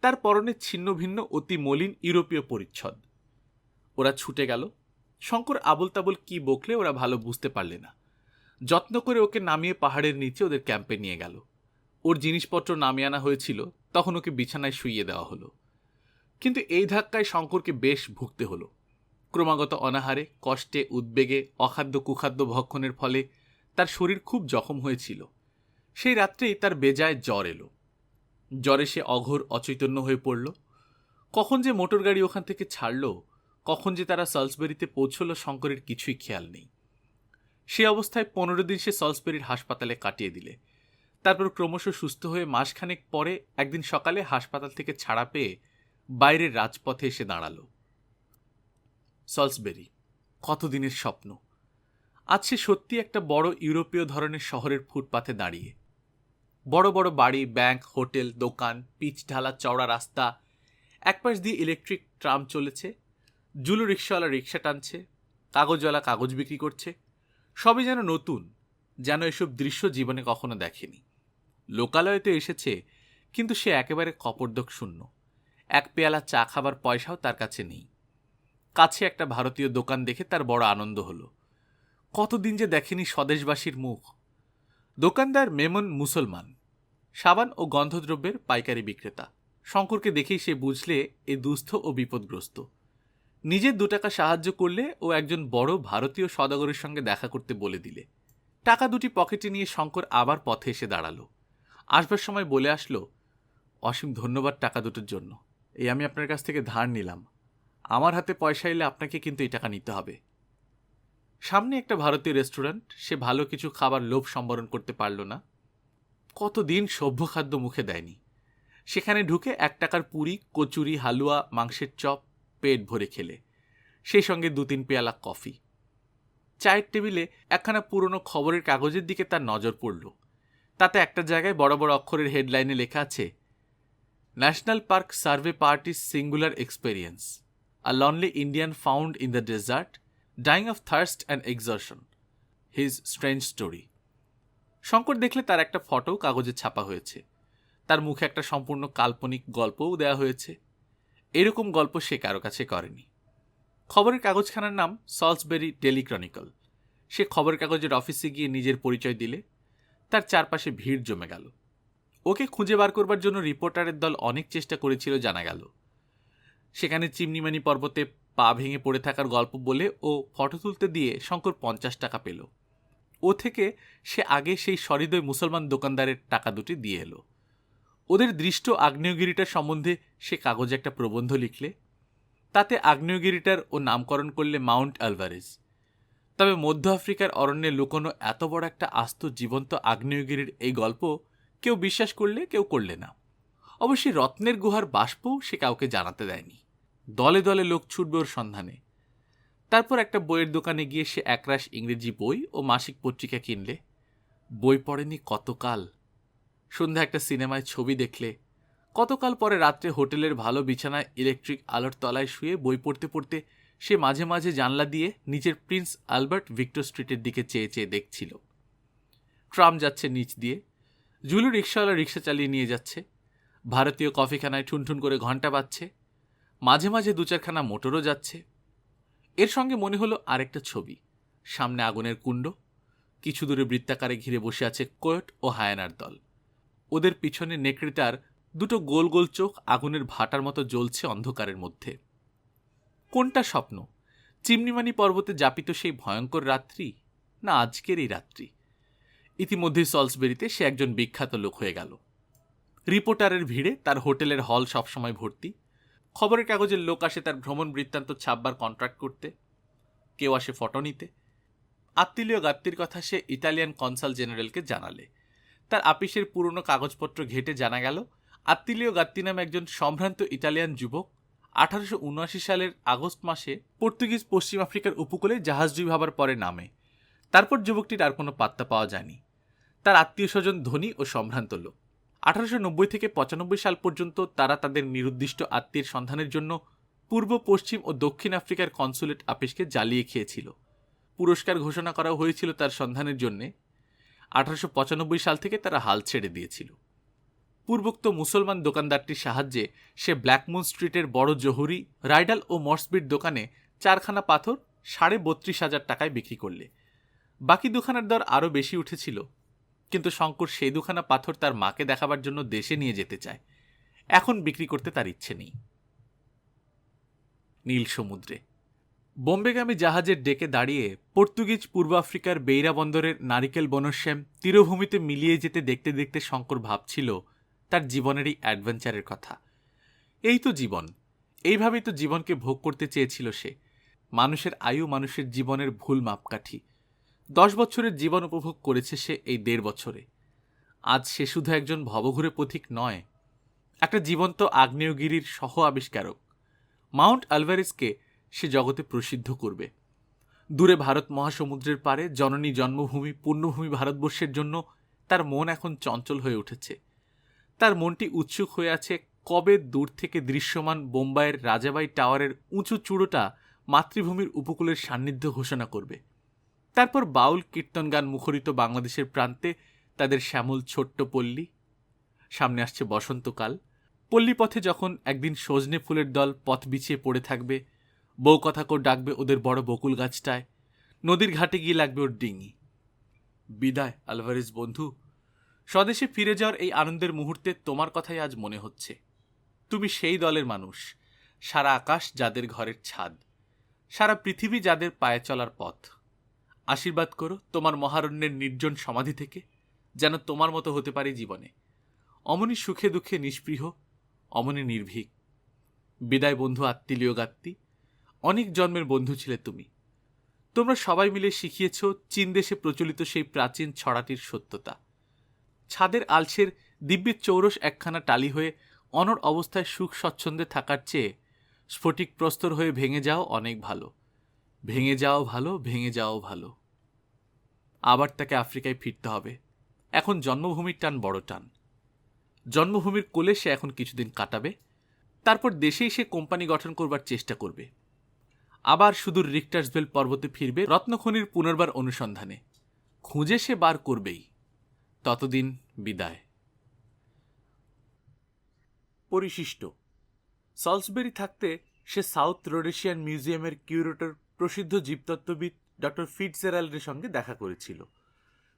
তার পরনে ছিন্ন ভিন্ন অতি মলিন ইউরোপীয় পরিচ্ছদ। ওরা ছুটে গেল। শঙ্কর আবল তাবল কি বকলে ওরা ভালো বুঝতে পারলে না। যত্ন করে ওকে নামিয়ে পাহাড়ের নিচে ওদের ক্যাম্পে নিয়ে গেল। ওর জিনিসপত্র নামিয়ে আনা হয়েছিল, তখন ওকে বিছানায় শুইয়ে দেওয়া হলো। কিন্তু এই ধাক্কায় শঙ্করকে বেশ ভুগতে হলো। ক্রমাগত অনাহারে, কষ্টে, উদ্বেগে, অখাদ্য কুখাদ্য ভক্ষণের ফলে তার শরীর খুব জখম হয়েছিল। সেই রাত্রেই তার বেজায় জ্বর এলো। জ্বরে সে অঘোর অচৈতন্য হয়ে পড়ল। কখন যে মোটর গাড়ি ওখান থেকে ছাড়ল, কখন যে তারা সলসবেরিতে পৌঁছল, শঙ্করের কিছুই খেয়াল নেই। সে অবস্থায় 15 দিন সে সলসবেরির হাসপাতালে কাটিয়ে দিলে। তারপর ক্রমশ সুস্থ হয়ে মাসখানেক পরে একদিন সকালে হাসপাতাল থেকে ছাড়া পেয়ে বাইরের রাজপথে এসে দাঁড়াল। সলসবেরি, কতদিনের স্বপ্ন। আজ সে সত্যি একটা বড় ইউরোপীয় ধরনের শহরের ফুটপাথে দাঁড়িয়ে। বড় বড় বাড়ি, ব্যাংক, হোটেল, দোকান, পিচ ঢালা চওড়া রাস্তা, একপাশ দিয়ে ইলেকট্রিক ট্রাম চলেছে, জুলু রিক্সাওয়ালা রিক্সা টানছে, কাগজওয়ালা কাগজ বিক্রি করছে। সবই যেন নতুন, যেন এসব দৃশ্য জীবনে কখনো দেখেনি। লোকালয়ে তো এসেছে, কিন্তু সে একেবারে কপর্দক শূন্য। এক পেয়ালা চা খাবার পয়সাও তার কাছে নেই। কাছে একটা ভারতীয় দোকান দেখে তার বড় আনন্দ হলো। কতদিন যে দেখেনি স্বদেশবাসীর মুখ। দোকানদার মেমন মুসলমান, সাবান ও গন্ধদ্রব্যের পাইকারি বিক্রেতা। শঙ্করকে দেখেই সে বুঝলে এ দুস্থ ও বিপদগ্রস্ত। নিজের 2 টাকা সাহায্য করলে ও একজন বড় ভারতীয় সওদাগরের সঙ্গে দেখা করতে বলে দিলে। টাকা দুটি পকেটে নিয়ে শঙ্কর আবার পথে এসে দাঁড়ালো। আসবার সময় বলে আসলো, অসীম ধন্যবাদ টাকা দুটোর জন্য। এই আমি আপনার কাছ থেকে ধার নিলাম। আমার হাতে পয়সা এলে আপনাকে কিন্তু এই টাকা নিতে হবে। সামনে একটা ভারতীয় রেস্টুরেন্ট, সে ভালো কিছু খাবার লোভ সম্বরণ করতে পারল না। কতদিন সভ্য খাদ্য মুখে দেয়নি। সেখানে ঢুকে 1 টাকার পুরি, কচুরি, হালুয়া, মাংসের চপ পেট ভরে খেলে, সেই সঙ্গে 2-3 পেয়ালা কফি। চায়ের টেবিলে একখানা পুরনো খবরের কাগজের দিকে তার নজর পড়ল। তাতে একটা জায়গায় বড় বড় অক্ষরের হেডলাইনে লেখা আছে, national park survey parties singular experience, a lonely Indian found in the desert, dying of thirst and exertion, his strange story. Shankar দেখলে তার একটা ফটো কাগজে ছাপা হয়েছে। তার মুখে একটা সম্পূর্ণ কাল্পনিক গল্পও দেয়া হয়েছে। এরকম গল্প সে কারো কাছে করেনি। খবরের কাগজখানার নাম সলসবেরি ডেলি ক্রনিকল। সে খবরের কাগজের অফিসে গিয়ে নিজের পরিচয় দিলে। তার চারপাশে ভিড় জমে গেল। ওকে খুঁজে বার করবার জন্য রিপোর্টারের দল অনেক চেষ্টা করেছিল, জানা গেল। সেখানে চিমনিমানি পর্বতে পা ভেঙে পড়ে থাকার গল্প বলে ও ফটো তুলতে দিয়ে শঙ্কর 50 টাকা পেল। ও থেকে সে আগে সেই সহৃদয় মুসলমান দোকানদারের টাকা দুটি দিয়ে এলো। ওদের দৃষ্ট আগ্নেয়গিরিটার সম্বন্ধে সে কাগজে একটা প্রবন্ধ লিখলে। তাতে আগ্নেয়গিরিটার ও নামকরণ করলে মাউন্ট আলভারেজ। তবে মধ্য আফ্রিকার অরণ্যে লুকোনো এত বড় একটা আস্ত জীবন্ত আগ্নেয়গিরির এই গল্প কেউ বিশ্বাস করলে, কেউ করলে না। অবশ্যই রত্নের গুহার বাষ্পও সে কাউকে জানাতে দেয়নি। দলে দলে লোক ছুটবে ওর সন্ধানে। তারপর একটা বইয়ের দোকানে গিয়ে সে একরাশ ইংরেজি বই ও মাসিক পত্রিকা কিনলে। বই পড়েনি কতকাল। সন্ধ্যা একটা সিনেমায় ছবি দেখলে। কতকাল পরে রাত্রে হোটেলের ভালো বিছানায় ইলেকট্রিক আলোর তলায় শুয়ে বই পড়তে পড়তে সে মাঝে মাঝে জানলা দিয়ে নিচের প্রিন্স আলবার্ট ভিক্টর স্ট্রিটের দিকে চেয়ে চেয়ে দেখছিল। ট্রাম যাচ্ছে নিচ দিয়ে, জুলু রিক্সাওয়ালা রিক্সা চালিয়ে নিয়ে যাচ্ছে, ভারতীয় কফিখানায় ঠুনঠুন করে ঘণ্টা বাজছে, মাঝে মাঝে 2-4খানা মোটরও যাচ্ছে। এর সঙ্গে মনে হলো আরেকটা ছবি। সামনে আগুনের কুণ্ড, কিছু দূরে বৃত্তাকারে ঘিরে বসে আছে কোয়ট ও হায়ানার দল। ওদের পিছনে নেকড়েটার 2 গোল গোল চোখ আগুনের ভাটার মতো জ্বলছে অন্ধকারের মধ্যে। কোনটা স্বপ্ন? চিমনিমানি পর্বতে যাপিত সেই ভয়ঙ্কর রাত্রি, না আজকের এই রাত্রি? ইতিমধ্যেই সলসবেরিতে সে একজন বিখ্যাত লোক হয়ে গেল। রিপোর্টারের ভিড়ে তার হোটেলের হল সবসময় ভর্তি। খবরের কাগজের লোক আসে তার ভ্রমণ বৃত্তান্ত ছাপবার কন্ট্রাক্ট করতে, কেউ আসে ফটো নিতে। আত্মীয় গাত্তির কথা সে ইতালিয়ান কনসাল জেনারেলকে জানালে। তার আপিসের পুরনো কাগজপত্র ঘেটে জানা গেল আত্মীয় গাত্তি নামে একজন সম্ভ্রান্ত ইতালিয়ান যুবক 1879 সালের আগস্ট মাসে পর্তুগিজ পশ্চিম আফ্রিকার উপকূলে জাহাজডুবি হবার পরে নামে। তারপর যুবকটির আর কোনো পাত্তা পাওয়া যায়নি। তার আত্মীয় স্বজন ধনী ও সম্ভ্রান্ত লোক। 1890 থেকে 95 সাল পর্যন্ত তারা তাদের নিরুদ্দিষ্ট আত্মীয়ের সন্ধানের জন্য পূর্ব, পশ্চিম ও দক্ষিণ আফ্রিকার কনসুলেট আপিসকে জ্বালিয়ে খেয়েছিল। পুরস্কার ঘোষণা করা হয়েছিল তার সন্ধানের জন্যে। 1895 সাল থেকে তারা হাল ছেড়ে দিয়েছিল। পূর্বোক্ত মুসলমান দোকানদারটির সাহায্যে সে ব্ল্যাকমুন স্ট্রিটের বড় জহুরি, রাইডাল ও মর্সবির দোকানে 4খানা পাথর 32,500 টাকায় বিক্রি করলে। বাকি দুখানার দর আরও বেশি উঠেছিল, কিন্তু শঙ্কর সেই দুখানা পাথর তার মাকে দেখাবার জন্য দেশে নিয়ে যেতে চায়। এখন বিক্রি করতে তার ইচ্ছে নেই। নীল সমুদ্রে বোম্বেগামী জাহাজের ডেকে দাঁড়িয়ে পর্তুগিজ পূর্ব আফ্রিকার বেইরা বন্দরের নারিকেল বনশ্যাম তীরভূমিতে মিলিয়ে যেতে দেখতে দেখতে শঙ্কর ভাবছিল তার জীবনেরই অ্যাডভেঞ্চারের কথা। এই তো জীবন, এইভাবেই তো জীবনকে ভোগ করতে চেয়েছিল সে। মানুষের আয়ু মানুষের জীবনের ভুল মাপকাঠি। 10 বছরের জীবন উপভোগ করেছে সে এই 1.5 বছরে। আজ সে শুধু একজন ভবঘুরে পথিক নয়, একটা জীবন্ত আগ্নেয়গিরির সহ আবিষ্কারক। মাউন্ট আলভারেজকে সে জগতে প্রসিদ্ধ করবে। দূরে ভারত মহাসমুদ্রের পারে জননী জন্মভূমি পুণ্যভূমি ভারতবর্ষের জন্য তার মন এখন চঞ্চল হয়ে উঠেছে। তার মনটি উৎসুক হয়ে আছে কবে দূর থেকে দৃশ্যমান বোম্বাইয়ের রাজাবাই টাওয়ারের উঁচু চূড়োটা মাতৃভূমির উপকূলের সান্নিধ্য ঘোষণা করবে। তারপর বাউল কীর্তন গান মুখরিত বাংলাদেশের প্রান্তে তাদের শ্যামল ছোট্ট পল্লী। সামনে আসছে বসন্তকাল। পল্লীপথে যখন একদিন সজনে ফুলের দল পথ বিছিয়ে পড়ে থাকবে, বউ কথা করে ডাকবে ওদের বড় বকুল গাছটায়, নদীর ঘাটে গিয়ে লাগবে ওর ডিঙি। বিদায় আলভারেজ বন্ধু, স্বদেশে ফিরে যাওয়ার এই আনন্দের মুহূর্তে তোমার কথাই আজ মনে হচ্ছে। তুমি সেই দলের মানুষ, সারা আকাশ যাদের ঘরের ছাদ, সারা পৃথিবী যাদের পায়ে চলার পথ। আশীর্বাদ করো তোমার মহারণ্যের নির্জন সমাধি থেকে, যেন তোমার মতো হতে পারে জীবনে, অমনি সুখে দুঃখে নিষ্পৃহ, অমনি নির্ভীক। বিদায় বন্ধু আত্মীয় গাত্তি, অনেক জন্মের বন্ধু ছিলে তুমি। তোমরা সবাই মিলে শিখিয়েছ চীন দেশে প্রচলিত সেই প্রাচীন ছড়াটির সত্যতা। ছাদের আলছের দিব্যের চৌরস একখানা টালি হয়ে অনড় অবস্থায় সুখ স্বচ্ছন্দে থাকার চেয়ে স্ফটিক প্রস্তর হয়ে ভেঙে যাও অনেক ভালো। ভেঙে যাও ভালো, ভেঙে যাও ভালো। আবার তাকে আফ্রিকায় ফিরতে হবে। এখন জন্মভূমির টান বড় টান। জন্মভূমির কোলে সে এখন কিছুদিন কাটাবে, তারপর দেশেই সে কোম্পানি গঠন করবার চেষ্টা করবে। আবার সুদূর রিক্টার্সভেল পর্বতে ফিরবে রত্নখনির পুনর্বার অনুসন্ধানে। খুঁজে সে বার করবেই। ততদিন বিদায়। পরিশিষ্ট সলসবেরি থাকতে সে সাউথ রোডেশিয়ান মিউজিয়ামের কিউরেটর প্রসিদ্ধ জীবতত্ত্ববিদ ডক্টর ফিটজেরাল্ডের সঙ্গে দেখা করেছিল,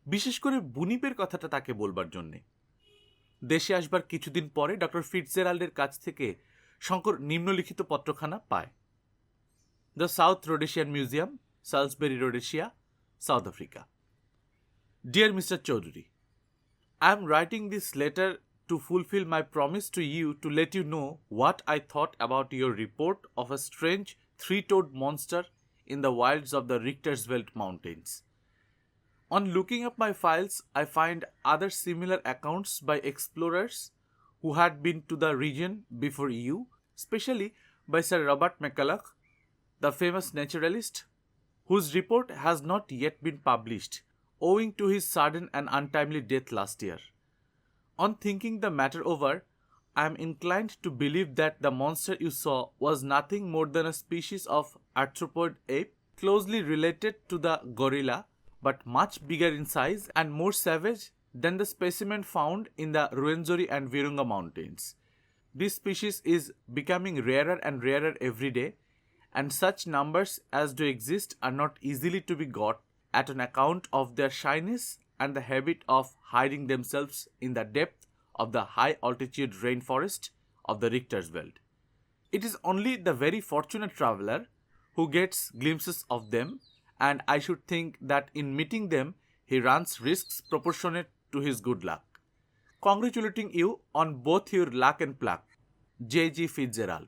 বিশেষ করে বুনিপের কথাটা তাকে বলবার জন্যে। দেশে আসবার কিছুদিন পরে ডক্টর ফিটজেরাল্ডের কাছ থেকে শঙ্কর নিম্নলিখিত পত্রখানা পায়। The South Rhodesian museum, Salisbury, Rhodesia, South Africa. Dear Mr. Chaudhary, I am writing this letter to fulfill my promise to you to let you know what I thought about your report of a strange three-toed monster in the wilds of the Richtersveld Mountains. On looking up my files, I find other similar accounts by explorers who had been to the region before you, especially by Sir Robert McCulloch, the famous naturalist, whose report has not yet been published, owing to his sudden and untimely death last year. On thinking the matter over, I am inclined to believe that the monster you saw was nothing more than a species of arthropod ape, closely related to the gorilla, but much bigger in size and more savage than the specimen found in the Ruwenzori and Virunga mountains. This species is becoming rarer and rarer every day, and such numbers as do exist are not easily to be got at an account of their shyness and the habit of hiding themselves in the depth of the high altitude rainforest of the Richtersveld. It is only the very fortunate traveler who gets glimpses of them, and I should think that in meeting them, he runs risks proportionate to his good luck. Congratulating you on both your luck and pluck. J.G. Fitzgerald.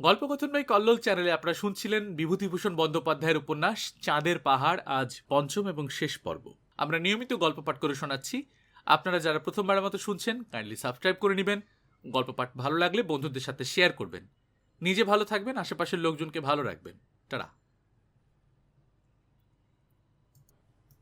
গল্পকথন by Kallol চ্যানেলে আপনারা শুনছিলেন বিভূতিভূষণ বন্দ্যোপাধ্যায়ের উপন্যাস চাঁদের পাহাড়, আজ পঞ্চম এবং শেষ পর্ব। আমরা নিয়মিত গল্প পাঠ করে শোনাচ্ছি। আপনারা যারা প্রথমবারের মতো শুনছেন, কাইন্ডলি সাবস্ক্রাইব করে নেবেন। গল্প পাঠ ভালো লাগলে বন্ধুদের সাথে শেয়ার করবেন। নিজে ভালো থাকবেন, আশেপাশের লোকজনকে ভালো রাখবেন। টাটা।